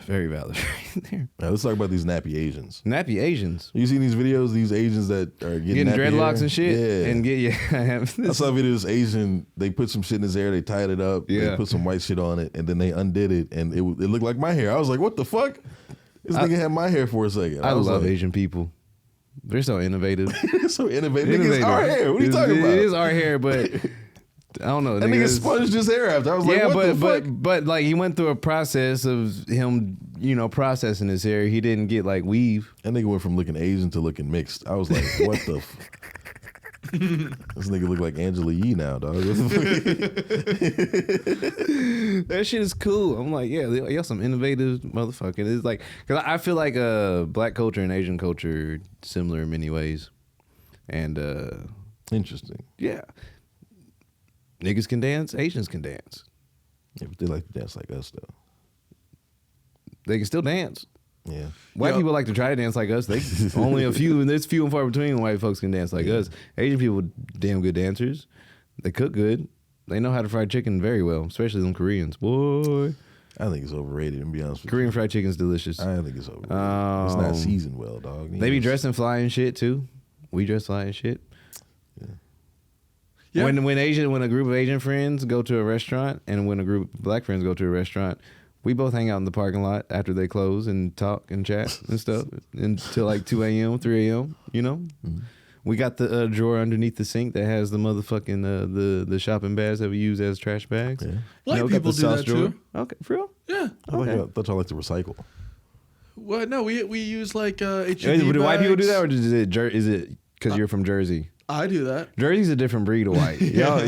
Very valid right there. Now, let's talk about these nappy Asians. Nappy Asians. You seen these videos? These Asians that are getting nappy dreadlocks hair? and shit. Yeah. And I have I this. saw a video of this Asian. They put some shit in his hair. They tied it up. Yeah. They put some white shit on it, and then they undid it, and it looked like my hair. I was like, "What the fuck?" This nigga had my hair for a second. I was love like, Asian people. They're so innovative. so innovative. Nigga, it's our hair. What are you talking about? It is our hair, but I don't know. That nigga it's- sponged his hair after. I was like, yeah, "What the fuck?" but like he went through a process of him, processing his hair. He didn't get like weave. That nigga went from looking Asian to looking mixed. I was like, "What the?" This nigga look like Angela Yee now, dog. What the fuck? That shit is cool. I'm like, yeah, y'all some innovative motherfucker. It's like, cause I feel like black culture and Asian culture are similar in many ways, and Interesting. yeah, niggas can dance, Asians can dance. Yeah, but they like to dance like us, though. They can still dance. Yeah. White Yo. people like to try to dance like us. They only a few, and there's few and far between white folks can dance like us. Asian people, damn good dancers. They cook good. They know how to fry chicken very well, especially them Koreans. Boy, I think it's overrated, to be honest with Korean fried chicken's delicious. you. I think it's overrated. It's not seasoned well, dog. They be dressing fly and shit too. We dress fly and shit. Yeah. When a group of Asian friends go to a restaurant and when a group of black friends go to a restaurant, we both hang out in the parking lot after they close and talk and chat and stuff until like 2 a.m., 3 a.m., Mm-hmm. We got the drawer underneath the sink that has the motherfucking the shopping bags that we use as trash bags. Yeah. White we got people the do sauce that drawer. too. Okay, for real? Yeah. I thought y'all like to recycle. Well, no, we use like HEB Do white people do bags. that, or is it because you're from Jersey? I do that. Jersey's a different breed of white. Y'all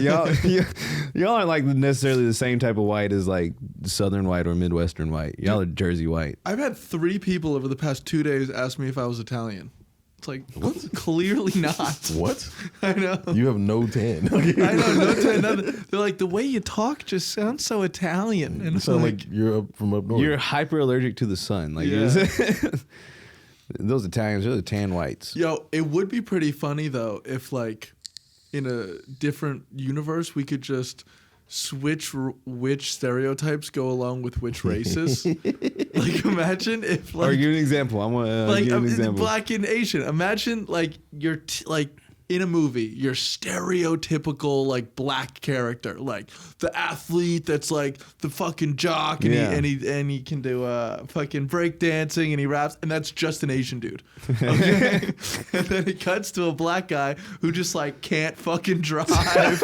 aren't like necessarily the same type of white as like Southern white or Midwestern white. Y'all are Jersey white. I've had 3 people over the past 2 days ask me if I was Italian. It's like, clearly not. What? I know. You have no tan. I know. Nothing. They're like, the way you talk just sounds so Italian. And You it's sound like you're up from up north. You're hyper allergic to the sun. Like Yeah. those Italians, they're the tan whites. Yo, it would be pretty funny though if like in a different universe we could just switch which stereotypes go along with which races. Like imagine if Or like give an example. I want to like give an example. black and Asian. Imagine like you're like in a movie, your stereotypical like black character, like the athlete that's like the fucking jock, and Yeah. he can do fucking break dancing and he raps, and that's just an Asian dude. Okay? And then it cuts to a black guy who just like can't fucking drive,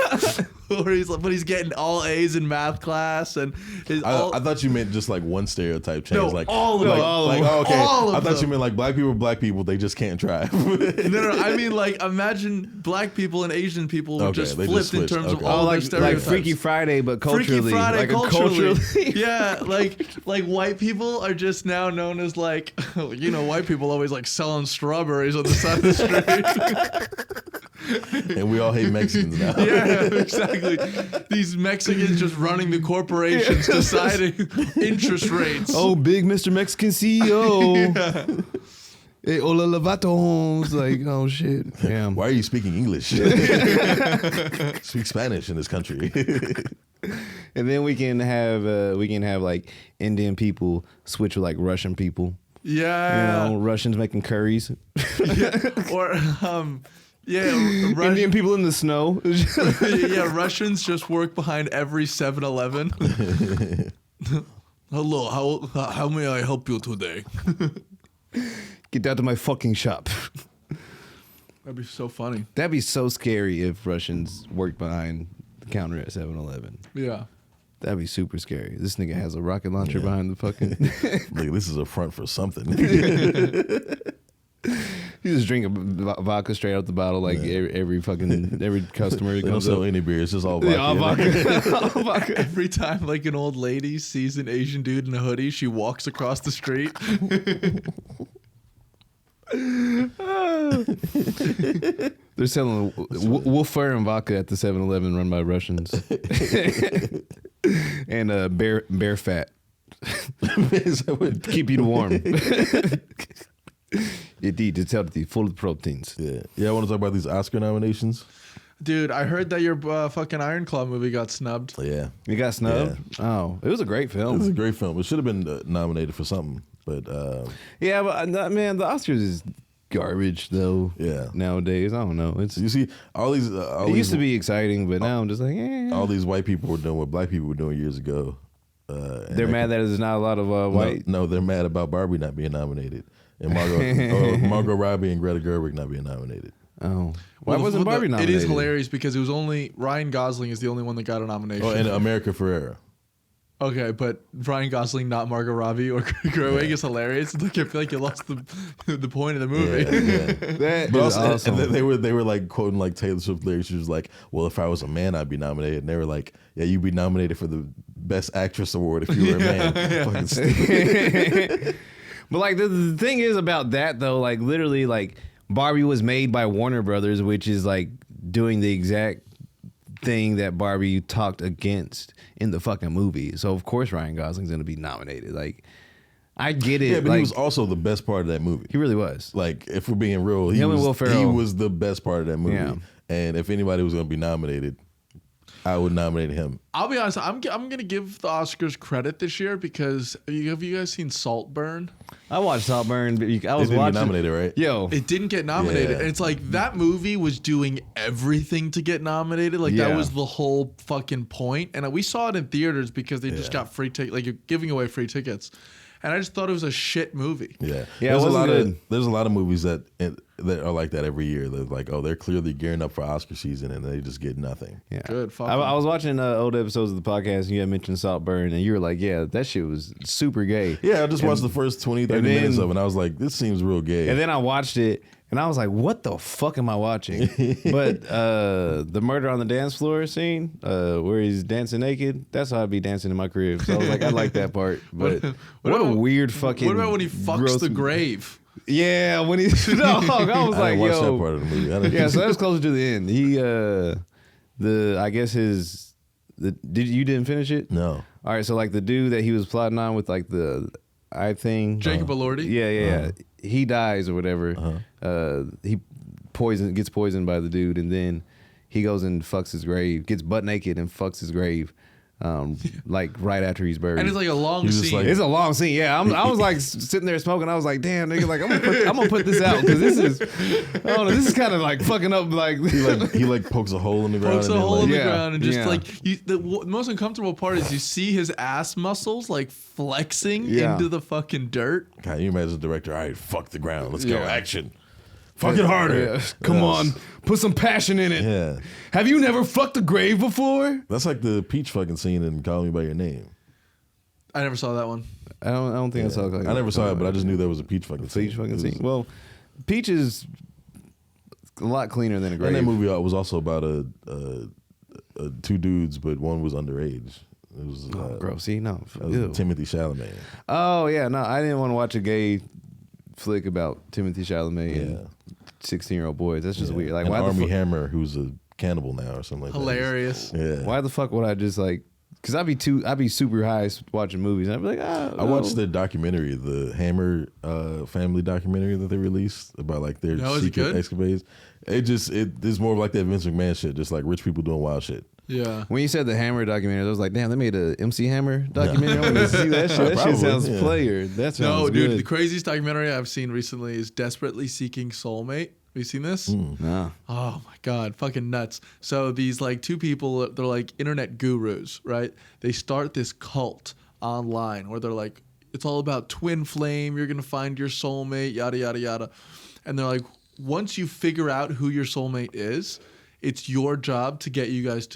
or he's getting all A's in math class, and I thought you meant just like one stereotype change. No, like all of like, them. like, oh, okay. All of I thought them. you meant like black people, they just can't drive. No, I mean like imagine black people and Asian people were Okay, just they flipped just in switched. terms of Okay. all Oh, their like stereotypes. Freaky Friday, but culturally, Freaky Friday like culturally. Yeah, like white people are just now known as like, white people always like selling strawberries on the side of the street. And we all hate Mexicans now. Yeah, exactly. These Mexicans just running the corporations, deciding interest rates. Oh, big Mr. Mexican CEO. Hey, hola lavatos. Like, oh shit. Damn. Why are you speaking English? Speak Spanish in this country. And then we can have like Indian people switch with like Russian people. Yeah. Russians making curries. Or Indian people in the snow. yeah, Russians just work behind every 7-Eleven. Hello, how may I help you today? Get down to my fucking shop. That'd be so funny. That'd be so scary if Russians worked behind the counter at 7-Eleven. Yeah. That'd be super scary. This nigga has a rocket launcher behind the fucking. Like, this is a front for something. You just drink a vodka straight out the bottle like every customer. They don't comes sell up. any beer. It's just all vodka. Yeah, all vodka. All vodka. Every time like an old lady sees an Asian dude in a hoodie, she walks across the street. They're selling wolf fur and vodka at the 7-Eleven run by Russians. And bear fat. Keep you warm. Indeed, it's healthy, full of proteins. Yeah, I want to talk about these Oscar nominations. Dude, I heard that your fucking Iron Claw movie got snubbed. Yeah. You got snubbed? Yeah. Oh, it was a great It was a film. great film. It should have been nominated for something, but Yeah, but man, the Oscars is garbage though. Yeah. Nowadays, I don't know. It's you see all these. it used to be exciting, but now I'm just like, all these white people were doing what black people were doing years ago. And they're mad that there's not a lot of white. No, they're mad about Barbie not being nominated and Margot Robbie and Greta Gerwig not being nominated. Oh, why Well, wasn't Barbie It nominated? is hilarious because it was only Ryan Gosling is the only one that got a nomination. Oh, and America Ferrera. Okay, but Ryan Gosling, not Margot Robbie or Gerwig, is hilarious. Like, I feel like you lost the point of the movie. Yeah. That But is also, awesome. and they were like quoting like Taylor Swift lyrics. She was like, "Well, if I was a man, I'd be nominated." And they were like, "Yeah, you'd be nominated for the Best Actress award if you were a man." Fucking stupid. But like the thing is about that though, like literally, like Barbie was made by Warner Brothers, which is like doing the exact thing that Barbie talked against in the fucking movie. So of course Ryan Gosling's gonna be nominated. Like, I get it. Yeah, but like, he was also the best part of that movie. he really was. Like, if we're being real, Him and Will Ferrell. he was the best part of that movie. Yeah. And if anybody was going to be nominated, I would nominate him. I'll be honest. I'm gonna give the Oscars credit this year because have you guys seen Saltburn? I watched Saltburn. I He was didn't get watching. nominated, right? Yo, It didn't get nominated, Yeah. and it's like that movie was doing everything to get nominated. Like Yeah. that was the whole fucking point. And we saw it in theaters because they just got free tickets. Like you're giving away free tickets, and I just thought it was a shit movie. Yeah, Yeah, it There's a wasn't lot good. of there's a lot of movies that are like that every year. They're like, oh, they're clearly gearing up for Oscar season, and they just get nothing. yeah. Good, fuck I 'em. was watching old episodes of the podcast, and you had mentioned Saltburn, and you were like, "Yeah, that shit was super gay." Yeah, I just watched the first 20, 30 and then- minutes of it, and I was like, this seems real gay. And then I watched it, and I was like, "What the fuck am I watching?" But the murder on the dance floor scene, where he's dancing naked—that's how I'd be dancing in my crib. So I was like, I like that part. But what a about- weird fucking. What about when he fucks gross- the grave? Yeah, when he. Dog, I was I like, didn't watch that yo. part of the movie. I didn't- Yeah, so that was closer to the end. He, I guess you didn't finish it? No. All right, so like the dude that he was plotting on with like the eye thing. Jacob Elordi? Yeah. He dies or whatever. He gets poisoned by the dude, and then he goes and fucks his grave, gets butt naked and fucks his grave, like right after he's buried. And it's like a long He's just scene. like- It's a long scene, yeah. I was like sitting there smoking. I was like, "Damn, nigga, like I'm gonna put this out because this is, I don't know, this is kind of like fucking up, like." he like pokes a hole in the ground. Pokes a and then, hole in the Yeah, ground and just yeah. like the most uncomfortable part is you see his ass muscles like flexing Yeah. into the fucking dirt. God, you imagine the director, all right, fuck the ground. Let's go. Yeah. Action. Fuck it harder. Yeah. Come Yes. on, put some passion in it. Yeah. Have you never fucked a grave before? That's like the Peach fucking scene in Call Me By Your Name. I never saw that one. I don't think I saw. Like, I never saw it, but I just knew there was a Peach fucking scene. Peach fucking It was- scene. Well, Peach is a lot cleaner than a grave. And that movie was also about two dudes, but one was underage. It was Bro, see, no. that was Ew. Timothy Chalamet. Oh yeah, no, I didn't want to watch a gay flick about Timothy Chalamet Yeah. and 16-year-old boys. That's just Yeah. weird. Like, and why the Army fuck? Hammer, who's a cannibal now or something like Hilarious. that. Yeah. Why the fuck would I just like? Because I'd be super high watching movies. And I'd be like, I watched the documentary, the Hammer family documentary that they released about like their No, is it secret good? escapades. It's more like that Vince McMahon shit, just like rich people doing wild shit. Yeah. When you said the Hammer documentary, I was like, damn, they made a MC Hammer documentary. I want to see that shit. That Probably, shit sounds yeah. player. That sounds No, dude, good. the craziest documentary I've seen recently is Desperately Seeking Soulmate. Have you seen this? Nah. Oh my god, fucking nuts. So these like two people, they're like internet gurus, right? They start this cult online where they're like, it's all about twin flame, you're gonna find your soulmate, yada yada yada. And they're like, once you figure out who your soulmate is, it's your job to get you guys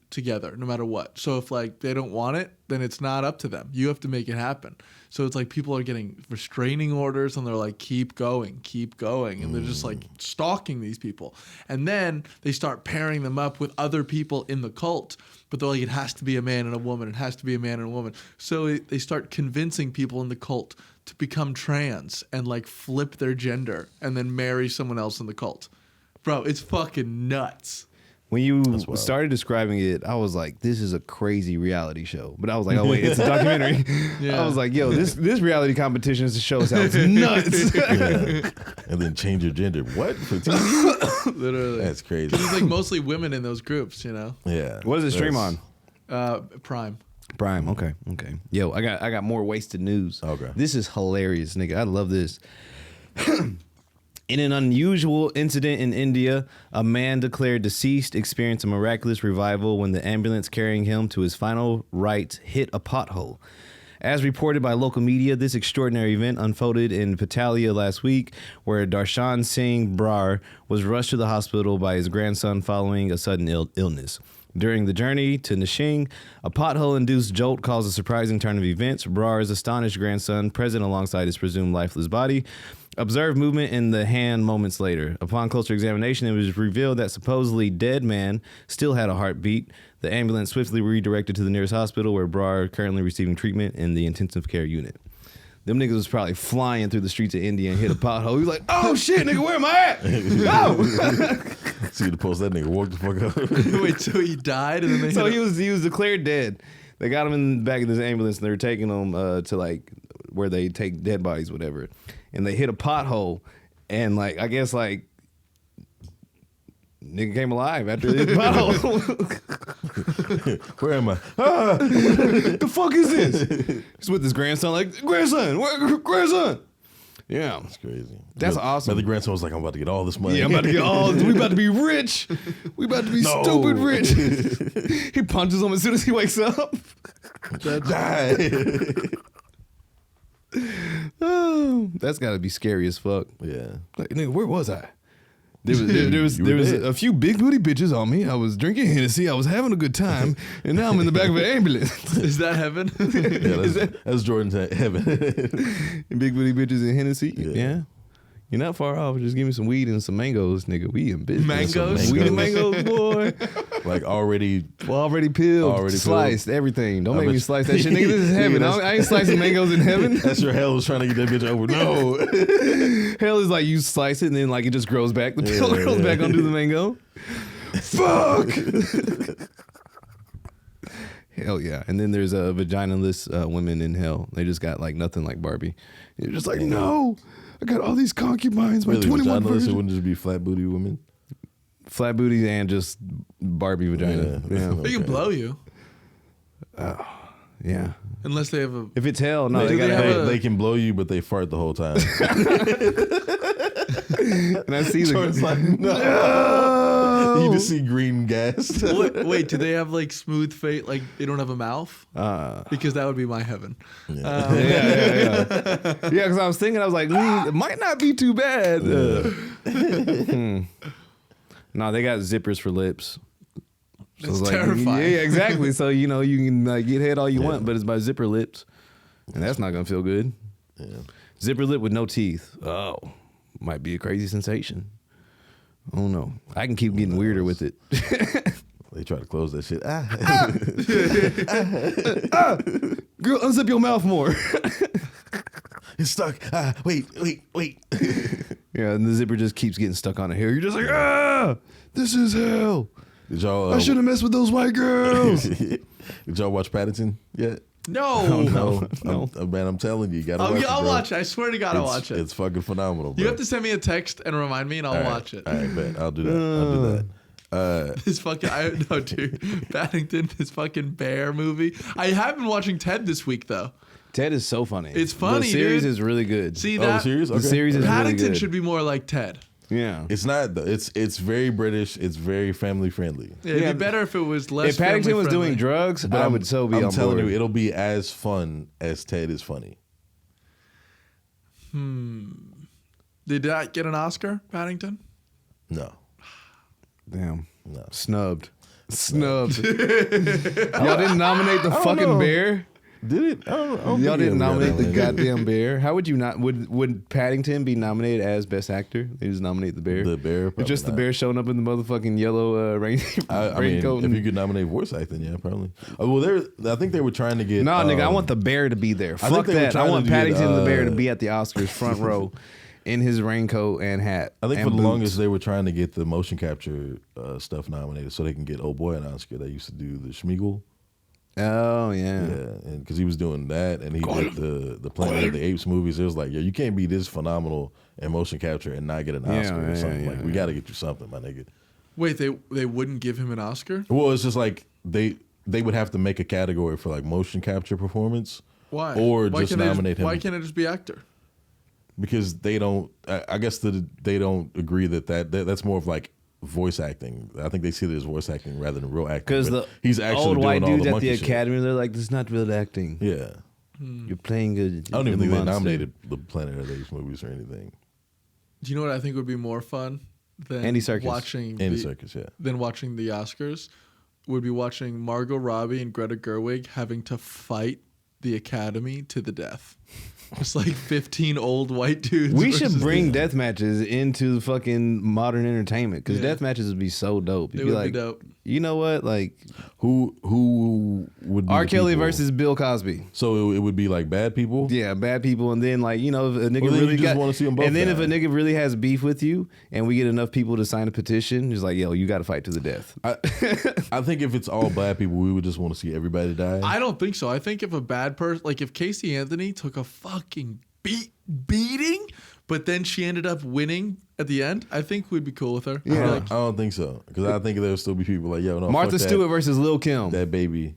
together, no matter what. So if like they don't want it, then it's not up to them. You have to make it happen. So it's like people are getting restraining orders and they're like, keep going. And they're just like stalking these people. And then they start pairing them up with other people in the cult. But they're like, it has to be a man and a woman. It has to be a man and a woman. So they start convincing people in the cult to become trans and like flip their gender and then marry someone else in the cult. Bro, it's fucking nuts. When you wild. started describing it, I was like, this is a crazy reality show. But I was like, oh, wait, it's a documentary. Yeah. I was like, yo, this reality competition show sounds nuts. Yeah. And then change your gender. What? For TV? Literally. That's crazy. Because it's like mostly women in those groups, you know? Yeah. What does it stream on? Prime. Prime. Okay. Yo, I got more wasted news. Okay. This is hilarious, nigga. I love this. In an unusual incident in India, a man declared deceased experienced a miraculous revival when the ambulance carrying him to his final rites hit a pothole. As reported by local media, this extraordinary event unfolded in Patalia last week, where Darshan Singh Brar was rushed to the hospital by his grandson following a sudden illness. During the journey to Nishing, a pothole-induced jolt caused a surprising turn of events. Brar's astonished grandson, present alongside his presumed lifeless body, observed movement in the hand moments later. Upon closer examination, it was revealed that supposedly dead man still had a heartbeat. The ambulance swiftly redirected to the nearest hospital, where Brar currently receiving treatment in the intensive care unit. Them niggas was probably flying through the streets of India and hit a pothole. He was like, oh shit, nigga, where am I at? Oh! See the post, that nigga walked the fuck up. Wait, so he died and then they So hit he was declared dead. They got him in the back of this ambulance and they were taking him to like where they take dead bodies, whatever. And they hit a pothole and like I guess like nigga came alive after this pothole. Where am I? The fuck is this? He's with his grandson, like, grandson, grandson. Yeah. That's crazy. That's awesome. But the grandson was like, I'm about to get all this money. Yeah, I'm about to get all we about to be rich. We about to be No. stupid rich. He punches him as soon as he wakes up. Die. Oh, that's gotta be scary as fuck. Yeah. Like, nigga, where was I? There was You were dead. a few big booty bitches on me. I was drinking Hennessy. I was having a good time, and now I'm in the back of an ambulance. Is that heaven? Yeah, that's Jordan's heaven. Big booty bitches and Hennessy. Yeah. Yeah. You're not far off. Just give me some weed and some mangoes, nigga. We in business. Mangoes? Weed and mangoes, boy. Like already. Already peeled, Already sliced, everything. Don't I make bet me you- slice that shit, nigga. This is heaven. Nigga, I ain't slicing mangoes in heaven. That's your hell was trying to get that bitch over. No. Hell is like you slice it and then like it just grows back. The peel Yeah, grows yeah. back onto the mango. Fuck. Hell yeah. And then there's vaginaless women in hell. They just got like nothing like Barbie. You're just like, no, I got all these concubines. My Really, 21 vaginaless, it version. wouldn't just be flat booty women. Flat booties and just Barbie vagina. Yeah. Yeah. They can blow you Yeah. unless they have a. If it's hell, no, Do they they gotta have have a- They can blow you, but they fart the whole time. and I see Jordan's the like, no. You just see green gas. Wait, do they have like smooth fate? Like they don't have a mouth? Because that would be my heaven. Yeah, because I was thinking, I was like, it might not be too bad. No, they got zippers for lips. So That's it's like, terrifying. Yeah, exactly. So, you know, you can get head all you want, but it's by zipper lips. And that's not going to feel good. Yeah. Zipper lip with no teeth. Oh, might be a crazy sensation. I don't know. I can keep getting weirder with it. They try to close that shit. Girl, unzip your mouth more. It's stuck. Wait. Yeah, and the zipper just keeps getting stuck on the hair. You're just like, this is hell. Did y'all? I should have messed with those white girls. Did y'all watch Paddington yet? No. No. Man, I'm telling you, you gotta watch it. I'll bro. watch it. I swear to God, I'll watch it. It's fucking phenomenal, bro. You have to send me a text and remind me, and I'll All right. watch it. All right, bet. I'll do that. This fucking no, dude. Paddington, this fucking bear movie. I have been watching Ted this week though. Ted is so funny. It's funny, The series dude. is really good. See Oh, that? the series? The Okay. series is really Paddington good. should be more like Ted. Yeah. It's not though. It's very British. It's very family friendly. Yeah, it'd Yeah. be better if it was less. If Paddington was family-friendly. doing drugs, But I would so be I'm on telling board. you, it'll be as fun as Ted is funny. Did that get an Oscar, Paddington? No, Damn. no. Snubbed. Y'all didn't nominate the fucking know. bear? Did it? I don't Y'all think didn't it got nominate the nominated. goddamn bear. How would you not? Would Paddington be nominated as best actor? They just nominate the bear. The bear. It's probably just the not. bear showing up in the motherfucking yellow I mean, raincoat. if you could nominate voice acting, yeah, probably. Oh, well, I think they were trying to get. No, nigga, I want the bear to be there. think Fuck they were that. I trying want to get, Paddington the bear to be at the Oscars front row in his raincoat and hat. I think and for the boots. longest they were trying to get the motion capture stuff nominated so they can get Oh Boy an Oscar that used to do the Schmeagol. Oh yeah. Yeah, and because he was doing that, and he did the Planet of the Apes movies. It was like, yo, you can't be this phenomenal in motion capture and not get an Yeah, Oscar or yeah, something. yeah, Like, we got to get you something, my nigga. Wait, they wouldn't give him an Oscar? Well, it's just like they would have to make a category for like motion capture performance. Why? Or Why just can't nominate him. Why can't it just be actor? Because they don't. I guess they don't agree that's more of like voice acting. I think they see it as voice acting rather than real acting. Because But the he's actually old doing white all dudes the at monkey the shit. academy, they're like, "This is not real acting. Yeah, You're playing a." I don't even think they monster." nominated the Planet of the Apes movies or anything. Do you know what I think would be more fun than Andy Serkis. watching Andy the, Serkis, yeah. than watching the Oscars? Would be watching Margot Robbie and Greta Gerwig having to fight the Academy to the death. Just like 15 old white dudes. We should versus bring the- death matches into fucking modern entertainment because Yeah. death matches would be so dope. You'd It be would like, be dope. you know what? Like Who would be R. the Kelly people? versus Bill Cosby. So it would be like bad people. Yeah, bad people, and then like if a nigga Well, then really you just got, wanna see 'em both and then if die. a nigga really has beef with you, and we get enough people to sign a petition, it's like, yo, you got to fight to the death. I think if it's all bad people, we would just want to see everybody die. I don't think so. I think if a bad person, like if Casey Anthony took a fucking beating, but then she ended up winning at the end, I think we'd be cool with her. I Yeah. don't think so because I think there'll still be people like, yo, no, Martha fuck that, Stewart versus Lil Kim. that baby.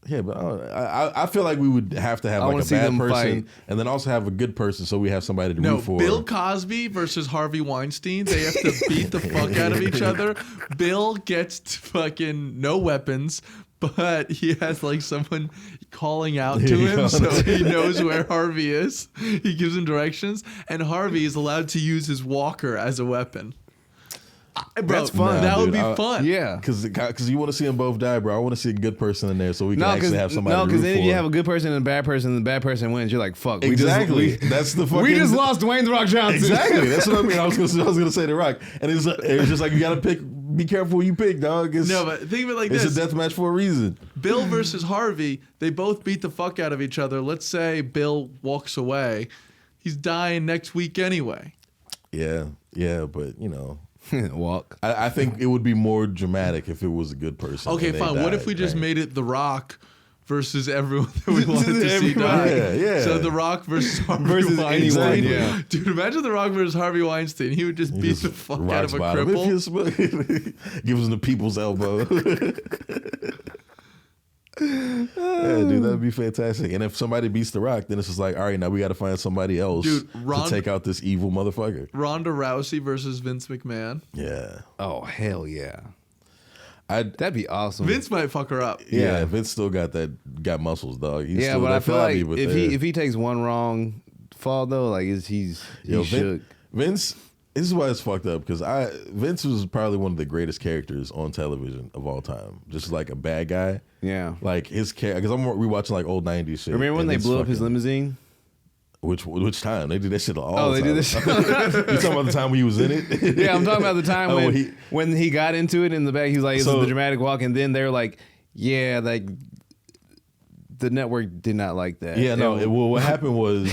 Yeah, but I feel like we would have to have I like wanna a see bad them person fight. and then also have a good person so we have somebody to No, root for. Bill Cosby versus Harvey Weinstein. They have to beat the fuck out of each other. Bill gets fucking no weapons, but he has like someone calling out to him so he knows where Harvey is. He gives him directions, and Harvey is allowed to use his walker as a weapon. Bro, That's fun. That would dude, be fun. Yeah. Because you want to see them both die, bro. I want to see a good person in there so we can No, because actually have somebody to root then for. if you have a good person and a bad person, and the bad person wins, you're like, fuck. Exactly. We That's the fucking. we just lost Dwayne the Rock Johnson. Exactly. That's what I mean. I was gonna say The Rock, and it's just like you gotta pick. Be careful who you pick, dog. It's, No, but think of it like it's this. a death match for a reason. Bill versus Harvey, they both beat the fuck out of each other. Let's say Bill walks away. He's dying next week anyway. Yeah, but you know, Walk. I think it would be more dramatic if it was a good person. Okay, and they fine. What died, if we just right? made it The Rock versus everyone that we wanted to see die? Everybody. Yeah. So The Rock versus Harvey Versus Weinstein. anyone, yeah. Dude, imagine The Rock versus Harvey Weinstein. He would just He beat just the fuck out rocks of a bottom. cripple. If you gives him the people's elbow. Yeah, dude, that'd be fantastic. And if somebody beats The Rock, then it's just like, all right, now we got to find somebody else Dude, to take out this evil motherfucker. Ronda Rousey versus Vince McMahon. Yeah, Oh hell yeah, I'd. that'd be awesome. Vince might fuck her up. Yeah, Yeah. Vince still got muscles, dog. He's yeah, still but I that feel flabby, like but if he takes one wrong fall though, like he's Yo, shook. Vince, this is why it's fucked up because Vince was probably one of the greatest characters on television of all time. Just like a bad guy, Yeah. like his character. Because I'm rewatching like old '90s shit. Remember when and they it's blew up his fucking- limousine? Which time they did that shit all? Oh, the they time. did this. You talking about the time when he was in it? Yeah, I'm talking about the time Oh, when he got into it in the back. He was like, "This is So- the dramatic walk," and then they're like, "Yeah, like the network did not like that." Yeah, no. And- Well, what happened was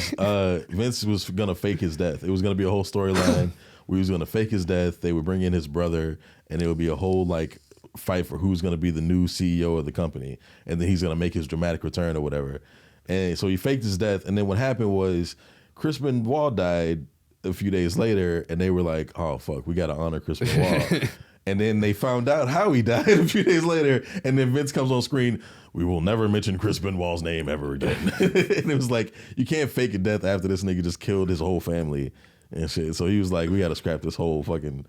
Vince was gonna fake his death. It was gonna be a whole storyline where he was gonna fake his death. They would bring in his brother, and it would be a whole like fight for who's gonna be the new CEO of the company, and then he's gonna make his dramatic return or whatever. And so he faked his death, and then what happened was Crispin Wall died a few days later, and they were like, "Oh fuck, we gotta honor Crispin Wall." And then they found out how he died a few days later, and then Vince comes on screen. We will never mention Crispin Wall's name ever again. And it was like, you can't fake a death after this nigga just killed his whole family and shit. So he was like, we got to scrap this whole fucking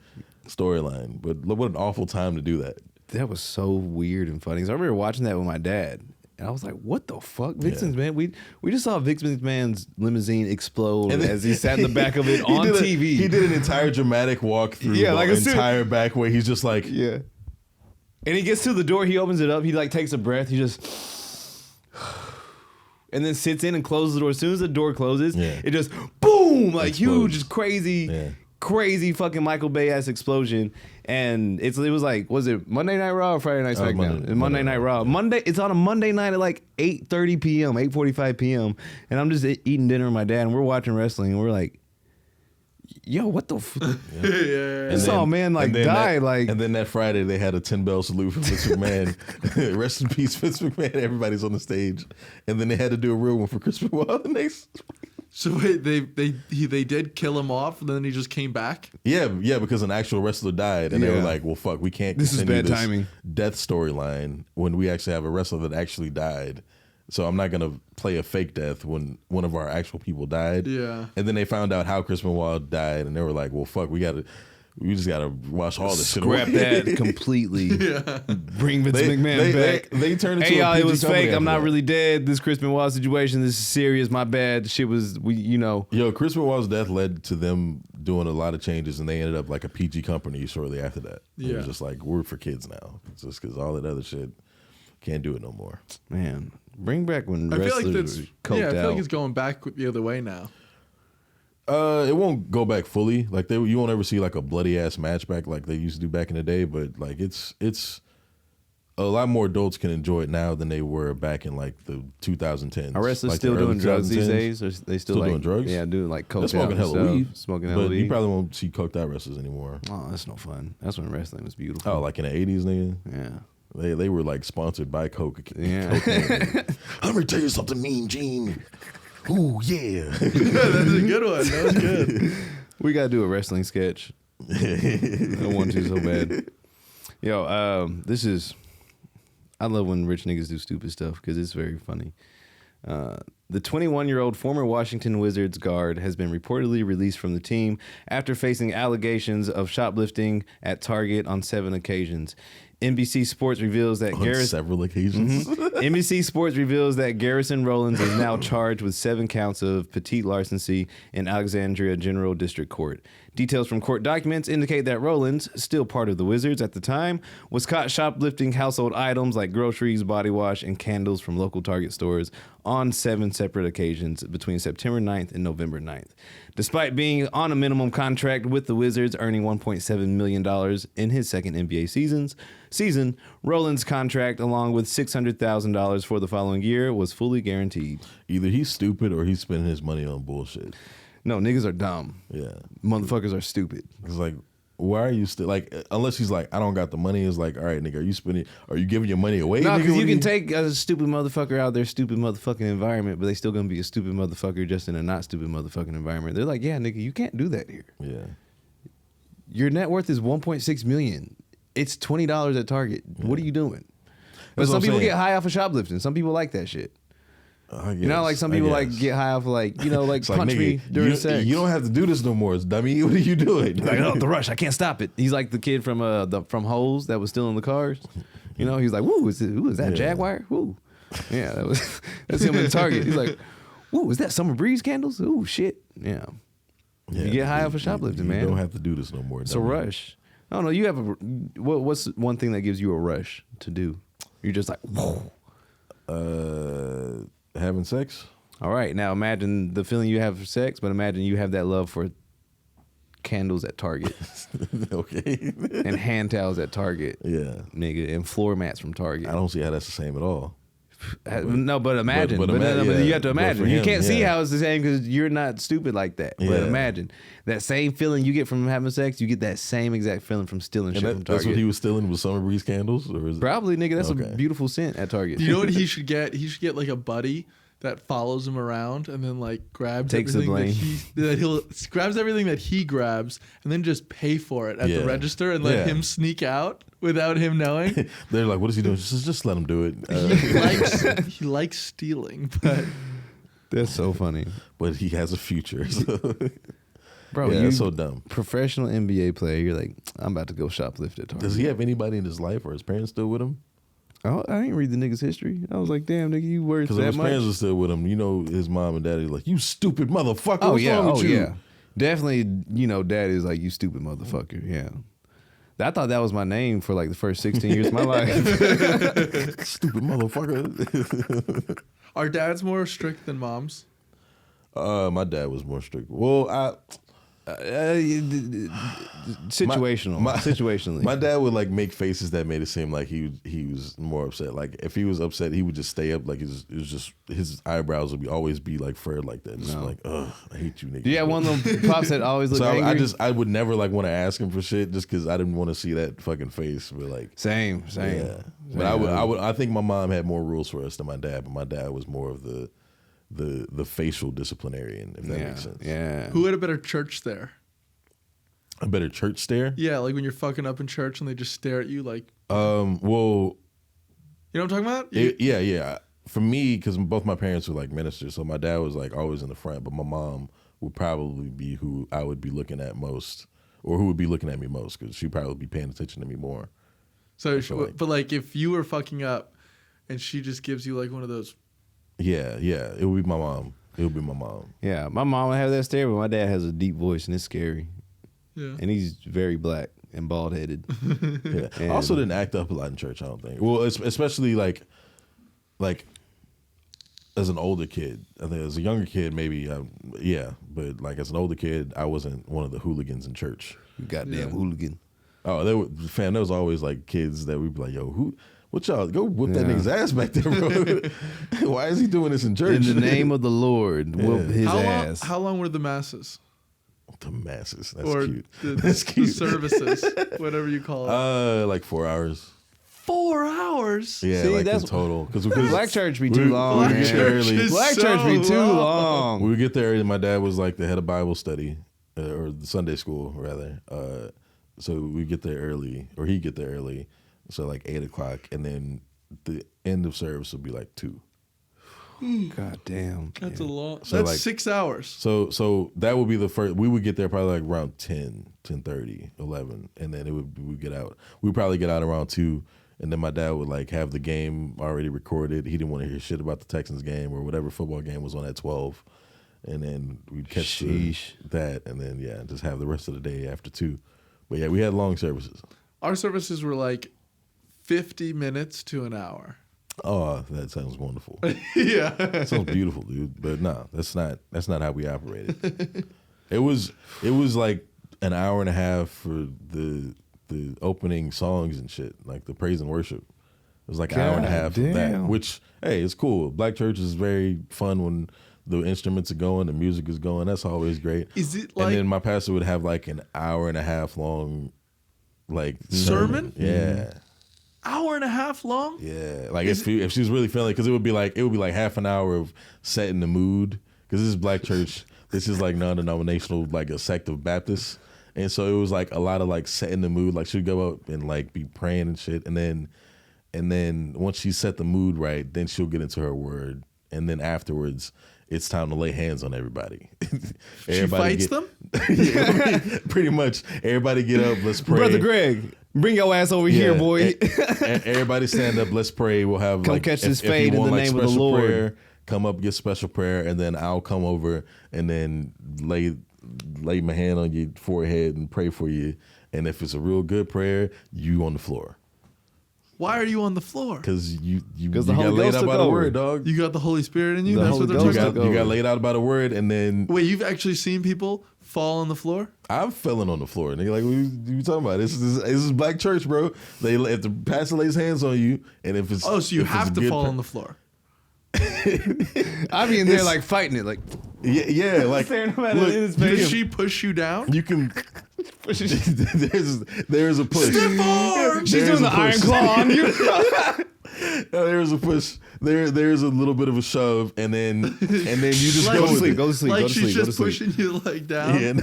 storyline. But look, what an awful time to do that. that was so weird and funny. 'Cause I remember watching that with my dad, And I was like, what the fuck? Vixen's man. We just saw Vixen's man's limousine explode as he sat in the back of it on TV. He did an entire dramatic walk through the entire back way. He's just like, yeah. And he gets to the door, he opens it up, he like takes a breath, he just and then sits in and closes the door. As soon as the door closes, it just boom, like explodes. Huge, just crazy fucking Michael Bay ass explosion. And it was like, was it Monday Night Raw or Friday Night SmackDown? Monday Night Raw. It's on a Monday night at like 8:30 p.m., 8:45 p.m. And I'm just eating dinner with my dad and we're watching wrestling and we're like, yo, what the fuck? This all man like died. And then that Friday they had a 10-bell salute for Vince McMahon. Rest in peace, Vince McMahon. Everybody's on the stage. And then they had to do a real one for Chris Benoit. So wait, they did kill him off, and then he just came back? Yeah, because an actual wrestler died, and they were like, "Well, fuck, we can't continue this timing. Death storyline when we actually have a wrestler that actually died. So I'm not gonna play a fake death when one of our actual people died." Yeah. And then they found out how Chris Benoit died, and they were like, "Well, fuck, we just gotta watch all this shit away." Scrap that completely. Bring Vince McMahon back. They turned into hey, y'all, a PG it was fake. I'm not that. really dead. This Chris Benoit situation, this is serious. My bad. Shit was, Yo, Chris Benoit's death led to them doing a lot of changes, and they ended up like a PG company shortly after that. It was just like, we're for kids now. It's just because all that other shit, can't do it no more. Man, bring back when I feel like wrestlers were coked I feel out. like it's going back the other way now. It won't go back fully. Like you won't ever see like a bloody ass match back like they used to do back in the day. But like it's a lot more adults can enjoy it now than they were back in like the 2010s. Are wrestlers like still the doing drugs these days? Or they still like, doing drugs? Yeah, doing like coke. They're smoking hella weed. Smoking hella weed. You probably won't see coked out wrestlers anymore. Oh, that's no fun. That's when wrestling was beautiful. Oh, like in the 80s, nigga? Yeah. They were like sponsored by Coke. Yeah. I'm gonna tell you something, Mean Gene. Ooh, yeah. That's a good one. That was good. We gotta do a wrestling sketch. I want to so bad. Yo, I love when rich niggas do stupid stuff because it's very funny. The 21-year-old former Washington Wizards guard has been reportedly released from the team after facing allegations of shoplifting at Target on 7 occasions. NBC Sports reveals that several occasions. NBC Sports reveals that Garrison Rollins is now charged with 7 counts of petite larceny in Alexandria General District Court. Details from court documents indicate that Rollins, still part of the Wizards at the time, was caught shoplifting household items like groceries, body wash, and candles from local Target stores on 7 separate occasions between September 9th and November 9th. Despite being on a minimum contract with the Wizards, earning $1.7 million in his second NBA season, Rollins' contract, along with $600,000 for the following year, was fully guaranteed. Either he's stupid or he's spending his money on bullshit. No, niggas are dumb. Yeah. Motherfuckers are stupid. It's like, why are you still like? Unless he's like, I don't got the money. It's like, all right, nigga, are you giving your money away? No, because nigga? you can take a stupid motherfucker out of their stupid motherfucking environment, but they still gonna be a stupid motherfucker just in a not stupid motherfucking environment. They're like, yeah, nigga, you can't do that here. Yeah. Your net worth is $1.6 million. It's $20 at Target. Yeah. What are you doing? But some people get high off of shoplifting. Some people like that shit. You know, like some people like get high off of like, like punch me during sex. You don't have to do this no more, dummy. What are you doing? Like, oh, the rush. I can't stop it. He's like the kid from Holes that was stealing the cars. You know, he's like, woo, is that Jaguar? Woo. Yeah, that's him in Target. He's like, woo, is that Summer Breeze candles? Ooh, shit. Yeah. You get high off of shoplifting, man. You don't have to do this no more. It's a rush. I don't know. You have what's one thing that gives you a rush to do? You're just like, whoa. Having sex. All right, now imagine the feeling you have for sex, but imagine you have that love for candles at Target. Okay. And hand towels at Target. Yeah. Nigga, and floor mats from Target. I don't see how that's the same at all. No, but imagine. But you have to imagine. You can't see how it's the same because you're not stupid like that. But imagine that same feeling you get from having sex, you get that same exact feeling from stealing shit from Target. That's what he was stealing was Summer Breeze candles? Or is Probably, nigga. That's a beautiful scent at Target. You know what he should get? He should get like a buddy that follows him around and then like grabs everything grabs everything that he grabs and then just pay for it at the register and let him sneak out without him knowing. They're like, what is he doing? Just let him do it. He likes stealing, but that's so funny. But he has a future. So. Bro, you're so dumb. Professional NBA player, you're like, I'm about to go shoplift at Target. Does he have anybody in his life or his parents still with him? I didn't read the nigga's history. I was like, damn, nigga, you worth Because that if his much? parents were still with him, you know, his mom and daddy like, you stupid motherfucker. Oh What's yeah, wrong with you? yeah. Definitely, you know, dad is like, you stupid motherfucker. Yeah. I thought that was my name for like the first 16 years of my life. Stupid motherfucker. Are dads more strict than moms? My dad was more strict. Well, situationally. My dad would like make faces that made it seem like he was more upset. Like if he was upset, he would just stay up. Like his eyebrows would always be like furrowed like that. Just like, ugh, I hate you, nigga. Yeah, one of them pops that always look So angry. I would never like want to ask him for shit just because I didn't want to see that fucking face. But like, Same. yeah. But I think my mom had more rules for us than my dad. But my dad was more of the facial disciplinarian, if that makes sense. Yeah. Who had a better church stare? A better church stare? Yeah, like when you're fucking up in church and they just stare at you like, Well, you know what I'm talking about? yeah. For me, because both my parents were like ministers, so my dad was like always in the front, but my mom would probably be who I would be looking at most, or who would be looking at me most, because she'd probably be paying attention to me more. So, feel like- but like if you were fucking up and she just gives you like one of those, Yeah, it would be my mom. It would be my mom. Yeah, my mom would have that stare, but my dad has a deep voice and it's scary. yeah. And he's very black and bald headed. Yeah. And- I also didn't act up a lot in church, I don't think. Well, especially like as an older kid. I think as a younger kid, maybe, yeah. But like as an older kid, I wasn't one of the hooligans in church. Goddamn hooligan. Oh, there was always like kids that we'd be like, yo, what y'all, go whip that Yeah. nigga's ass back there, bro. Why is he doing this in church? In the name of the Lord, whoop his ass. How long were the masses? The masses. That's Or cute. the, That's the cute. services, whatever you call it. Like 4 hours. 4 hours? Yeah, See, like that's- in total. Because Black church be too long, Black man. church is Black so church be too long. long. We would get there, and my dad was like the head of Bible study, or the Sunday school, rather. So we get there early, or he'd get there early, so like 8 o'clock, and then the end of service would be like 2. God damn. That's a lot. So, That's like- 6 hours. So that would be the first. We would get there probably like around 10, 10:30, 11, and then we'd get out. We'd probably get out around 2, and then my dad would like have the game already recorded. He didn't want to hear shit about the Texans game or whatever football game was on at 12, and then we'd catch that, and then just have the rest of the day after 2. But yeah, we had long services. Our services were like 50 minutes to an hour. Oh, that sounds wonderful. Yeah. That sounds beautiful, dude. But no, that's not how we operated. It was like an hour and a half for the opening songs and shit, like the praise and worship. It was like an hour and a half of that, damn. which, hey, it's cool. Black church is very fun when the instruments are going, the music is going. That's always great. Is it like And then my pastor would have like an hour and a half long, like Sermon? Yeah. hour and a half long? Yeah, like if she was really feeling, because it would be like half an hour of setting the mood. Because this is Black church, this is like non-denominational, like a sect of Baptists, and so it was like a lot of like setting the mood. Like she'd go up and like be praying and shit, and then once she set the mood right, then she'll get into her word, and then afterwards it's time to lay hands on everybody. She fights them? Yeah, pretty much. Everybody get up, let's pray. Brother Greg, bring your ass over here, boy. Everybody stand up. Let's pray. We'll have Come like, catch this if you fade in want, the like, name of the special Lord. Prayer, come up, get special prayer, and then I'll come over and then lay my hand on your forehead and pray for you. And if it's a real good prayer, you on the floor Why are you on the floor? because you 'Cause the got Holy laid Ghost out took by the over. word, dog. You got the Holy Spirit in you? The That's Holy what they're Ghost talking took about? You got over. laid out by the word, and then Wait, you've actually seen people fall on the floor? I'm feeling on the floor. Nigga, like, what you talking about? This is Black church, bro. If the pastor lays hands on you, and if it's Oh, so you if it's have a to good fall on the floor. I be in there like fighting it, like yeah, like staring him at look, it in his Did face. she push you down? you can. there's a push. arms! She's There's doing a the iron push. claw on you. There's a push. There's a little bit of a shove, and then you just Like- go Go to with sleep. it. Go to sleep. Like Go to she's sleep. Go to just sleep. pushing you like down? Yeah, and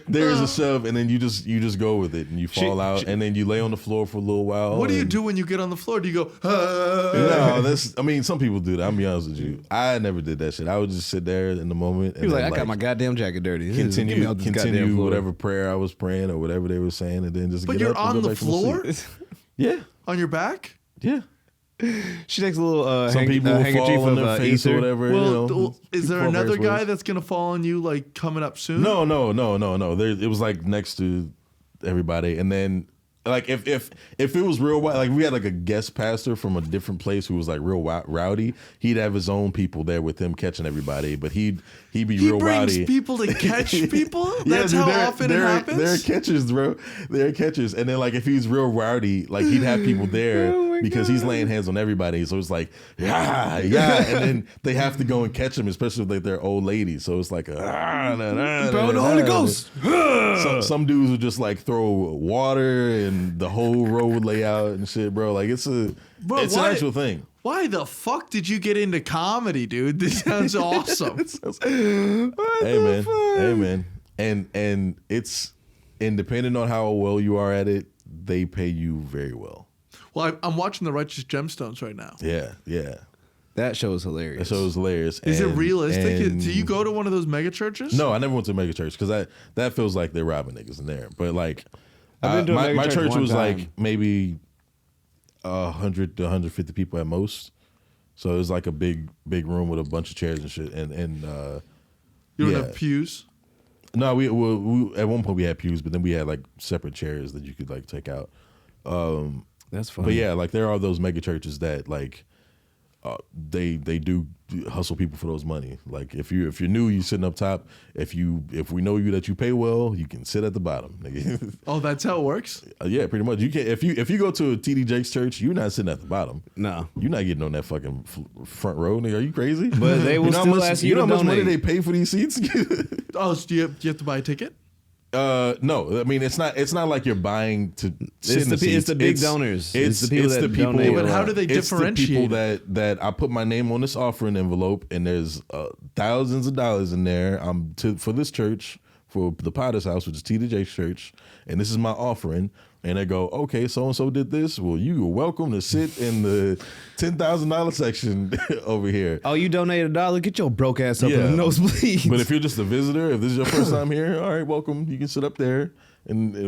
there's a shove, and then you just go with it, and you fall out, and then you lay on the floor for a little while. What do you and- do when you get on the floor? Do you go, No, I mean, some people do that. I'm be honest with you. I never did that shit. I would just sit there in the moment. He was like, I got my goddamn jacket dirty. Get me continue out this goddamn continue floor. whatever prayer I was praying or whatever they were saying, and then just. But get you're up and on go the back to floor? sleep. Yeah, on your back? yeah. She takes a little Some people handkerchief fall on of their face ether. or whatever. Well, is there fall another various guy ways. that's gonna fall on you like coming up soon? No. There, it was like next to everybody, and then like if it was real wild, like we had like a guest pastor from a different place who was like real rowdy. He'd have his own people there with him catching everybody, but he'd be He real brings rowdy. people to catch people. Yeah, That's dude, how they're- often it they're- happens. They're catchers, bro. They're catchers, and then like if he's real rowdy, like he'd have people there Oh my because he's God. laying hands on everybody. So it's like yeah, and then they have to go and catch him, especially if like they're old ladies. So it's like Bro, the Holy Ghost. Some dudes would just like throw water, and the whole road would lay out and shit, bro. Like it's an why- actual thing. Why the fuck did you get into comedy, dude? This sounds awesome. Hey man, and it's and depending on how well you are at it, they pay you very well. Well, I'm watching The Righteous Gemstones right now. Yeah. That show is hilarious. That show is hilarious. Is it realistic? and- Do you go to one of those mega churches? No, I never went to a mega church because that feels like they're robbing niggas in there. But like, I've been to a mega my church church one was time. like maybe 100 to 150 people at most. So it was like a big room with a bunch of chairs and shit. And You don't yeah. have pews. No, we at one point we had pews, but then we had like separate chairs that you could like take out. That's funny. But yeah, like there are those mega churches that like they do hustle people for those money. Like if you're new, you sitting up top. If we know you that you pay well, you can sit at the bottom, nigga. Oh, that's how it works. Yeah, pretty much. You can if you go to a TD Jakes church, you're not sitting at the bottom. No. You're not getting on that fucking front row, nigga. Are you crazy? But they will know how still much, ask you you know to how much money donate. they pay for these seats? Oh, so do you have to buy a ticket? No, I mean it's not like you're buying to sit in the seats. It's the big donors. It's the people that donate. Yeah, but how do they It's the differentiate? people that I put my name on this offering envelope, and there's thousands of dollars in there. For this church, for the Potter's House, which is T.D. Jakes Church, and this is my offering. And they go, okay, so and so did this. Well, you are welcome to sit in the $10,000 section over here. Oh, you donated $1? Get your broke ass up in Yeah. the nosebleeds. But if you're just a visitor, if this is your first time here, all right, welcome. You can sit up there in the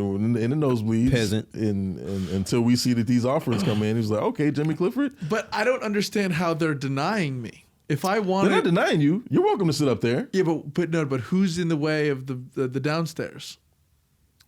nosebleeds. Peasant. And until we see that these offerings come in, he's like, okay, Jimmy Clifford. But I don't understand how they're denying me. If I They're wanted, not denying you. You're welcome to sit up there. yeah, but who's in the way of the downstairs?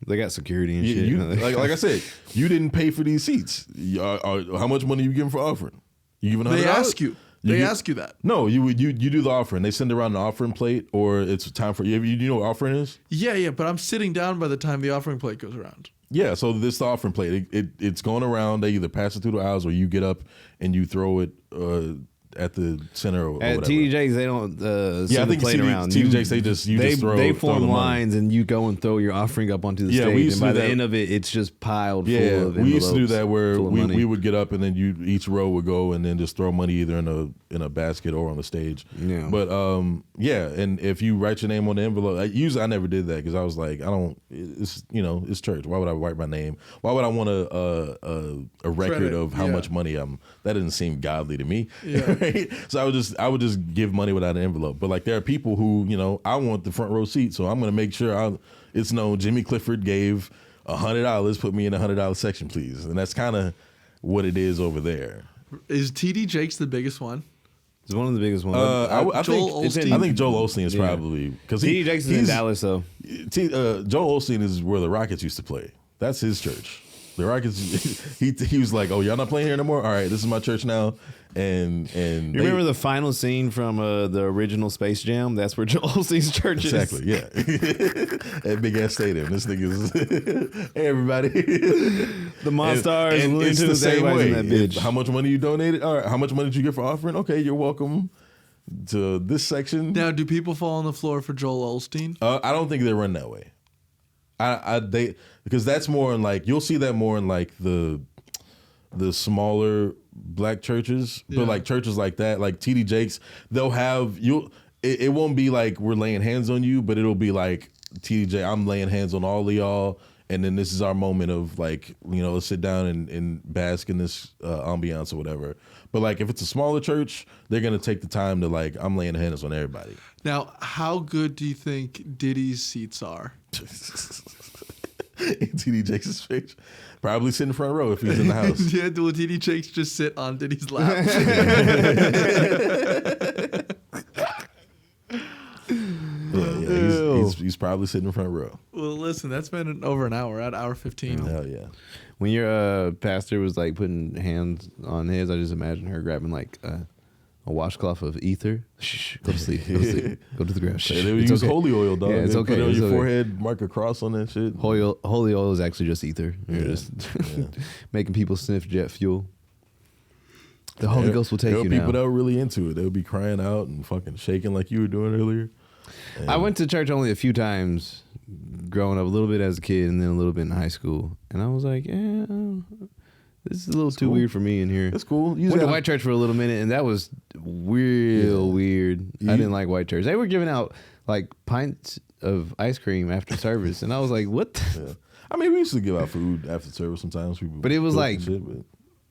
They got security and shit. You, like I said, you didn't pay for these seats. How much money you giving for offering? You giving $100? They ask you. They get- ask you that. No, you do the offering. They send around the offering plate, or it's time for you. You know what offering is? Yeah, but I'm sitting down by the time the offering plate goes around. Yeah, so this is the offering plate. It's going around. They either pass it through the aisles, or you get up and you throw it at the center or At whatever. TD Jakes, they don't send Yeah, I the think plate TD around. Jakes, they just throw they throw form the money. lines and you go and throw your offering up onto the Yeah, we stage. used And to by do the that. end of it, it's just piled Yeah, full of we used to do envelopes that where full of we money. would get up and then each row would go and then just throw money either in a basket or on the stage. Yeah. But yeah, and if you write your name on the envelope, usually I never did that because I was like, it's church. Why would I write my name? Why would I want a record Credit, of how yeah. much money I'm? That doesn't seem godly to me. Yeah. Right? So I would just give money without an envelope. But like there are people who I want the front row seat, so I'm gonna make sure it's known Jimmy Clifford gave $100. Put me in the $100 section, please. And that's kind of what it is over there. Is TD Jakes the biggest one? It's one of the biggest ones. I Joel think Osteen? I think Joel Osteen is Yeah. probably because TD Jakes is in Dallas, though. Joel Osteen is where the Rockets used to play. That's his church. The Rockets. he was like, oh, y'all not playing here no more. All right, this is my church now. And You remember the final scene from the original Space Jam? That's where Joel Osteen's church is. Exactly, yeah. That big ass stadium. This nigga's hey everybody. The Monstars, and Looney it's the Tunes, same everybody's way. in that bitch. How much money you donated? All right, how much money did you get for offering? Okay, you're welcome to this section. Now, do people fall on the floor for Joel Osteen? I don't think they run that way. Because that's more in like you'll see that more in like the smaller black churches, Yeah. but like churches like that, like TD Jakes, they'll have it won't be like we're laying hands on you, but it'll be like TD I'm laying hands on all of y'all, and then this is our moment of like let's sit down and bask in this ambiance or whatever. But like if it's a smaller church, they're gonna take the time to like I'm laying hands on everybody. Now, how good do you think Diddy's seats are? in TD Jakes' face. Probably sitting front row if he's in the house. Yeah, will TD Jakes just sit on Diddy's lap? He's probably sitting in front row. Well, listen, that's been over an hour. We're at hour 15. Hell yeah. When your pastor was like putting hands on his, I just imagine her grabbing like a washcloth of ether. Shh, go to sleep. Go to sleep. Go to the ground. Shh, They it's use okay. holy oil, dog. Yeah, it's They okay. Put it on It's your okay. forehead, mark a cross on that shit. Holy oil is actually just ether. You're just making people sniff jet fuel. The Holy Ghost will take there you were people now. that were really into it. They would be crying out and fucking shaking like you were doing earlier. And I went to church only a few times growing up, a little bit as a kid and then a little bit in high school. And I was like, yeah, this is a little too cool. weird for me in here. It's cool. You Went to gotta- white church for a little minute, and that was real weird. I didn't like white church. They were giving out like pints of ice cream after service, and I was like, "What?" Yeah. I mean, we used to give out food after service sometimes. People But it was cook like and shit, but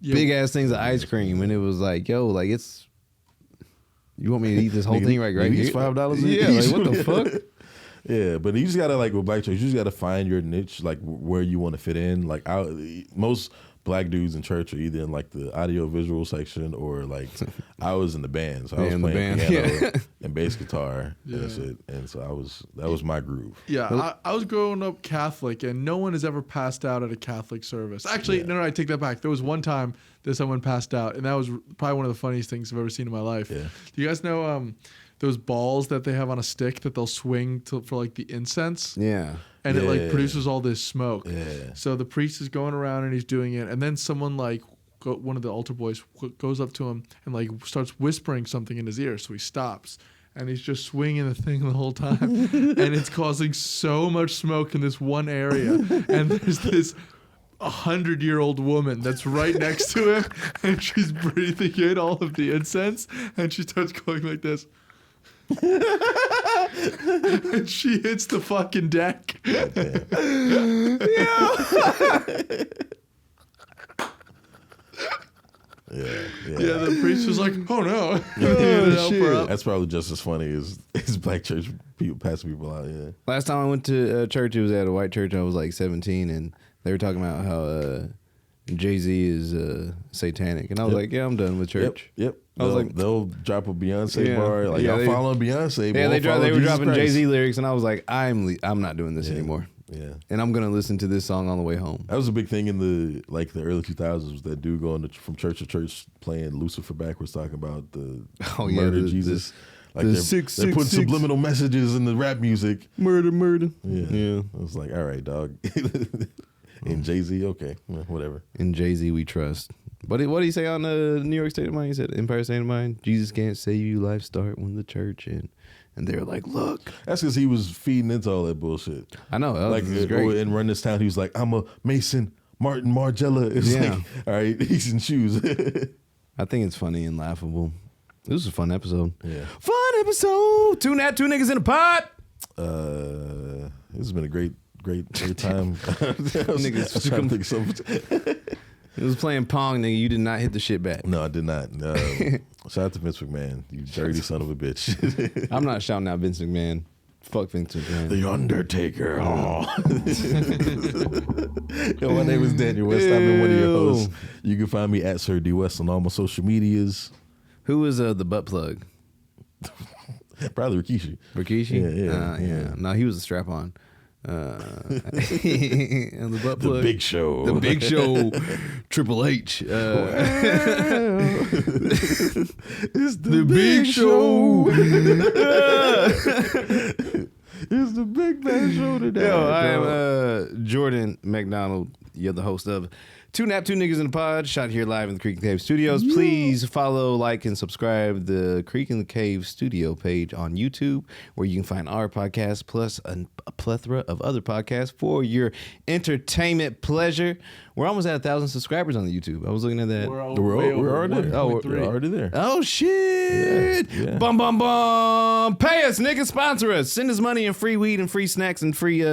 big ass things of ice cream, and it was like, "Yo, like it's." You want me to eat this whole Nigga, thing right these here? $5 Yeah, each. like what the fuck? Yeah, but you just gotta like with black church, you just gotta find your niche, like where you want to fit in. Like most black dudes in church are either in like the audio visual section or like I was in the band, so I was in the playing band, piano yeah. and bass guitar Yeah. and shit, and so that was my groove. Yeah, I was growing up Catholic, and no one has ever passed out at a Catholic service. Actually, no, I take that back. There was one time that someone passed out, and that was probably one of the funniest things I've ever seen in my life. Yeah. Do you guys know those balls that they have on a stick that they'll swing for like the incense? Yeah. And it like Yeah. produces all this smoke. Yeah. So the priest is going around and he's doing it, and then someone like one of the altar boys goes up to him and like starts whispering something in his ear. So he stops, and he's just swinging the thing the whole time, and it's causing so much smoke in this one area. And there's this 100-year-old woman that's right next to him, and she's breathing in all of the incense, and she starts going like this. And she hits the fucking deck. Yeah, the priest was like, "Oh no!" He had to help her up. That's probably just as funny as black church people passing people out. Yeah. Last time I went to church, it was at a white church. I was like 17, and they were talking about how Jay-Z is satanic, and I was like, "Yeah, I'm done with church." Yep. I was like, they'll drop a Beyonce Yeah. bar. Like, Yeah, I'm they- following Beyonce. Yeah, but they I'll follow were Jesus dropping Christ. Jay-Z lyrics, and I was like, I'm not doing this Yeah. anymore, Yeah. and I'm gonna listen to this song on the way home. That was a big thing in the early 2000s. Was that dude going from church to church playing Lucifer backwards, talking about the Oh, yeah, murder the- Jesus. the Like they're 666. putting subliminal messages in the rap music. Murder. Yeah. I was like, all right, dog. And Jay-Z, okay, well, whatever. In Jay-Z we trust. But what did he say on the New York State of Mind? He said, Empire State of Mind, Jesus can't save you, life start when the church in. And they were like, look. That's because he was feeding into all that bullshit. I know. That Like was great. in Run This Town, he was like, I'm a Mason, Martin Margiela. It's Yeah. like, all right, he's in shoes. I think it's funny and laughable. This was a fun episode. Yeah. Fun episode. Two niggas in a pot. This has been a great time. Niggas I was trying to think of something. It was playing Pong, nigga. You did not hit the shit back. No, I did not. Shout out to Vince McMahon, you dirty son of a bitch. I'm not shouting out Vince McMahon. Fuck Vince McMahon. The Undertaker. Oh. Yo, my name is Daniel West. I've been one of your hosts. You can find me at Sir D West on all my social medias. Who was the butt plug? Probably Rikishi. Rikishi? Yeah. No, he was a strap on. And the butt The plug. Big Show. The Big Show. Triple H. It's the Big Show. It's the Big Bad Show today. Yo, I am Jordan McDonald. You're the host of Two Niggas in the Pod, shot here live in the Creek and Cave Studios. Yeah. Please follow, like, and subscribe the Creek and the Cave Studio page on YouTube, where you can find our podcast plus a plethora of other podcasts for your entertainment pleasure. We're almost at 1,000 subscribers on the YouTube. I was looking at that. We're already there. Oh, We're already there. Oh, shit. Yeah. Bum. Pay us, nigga. Sponsor us. Send us money and free weed and free snacks and free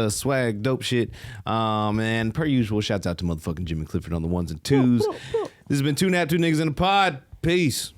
swag, dope shit. And per usual, shouts out to motherfucking Jimmy Clifford on the ones and twos. This has been Two Niggas in the Pod. Peace.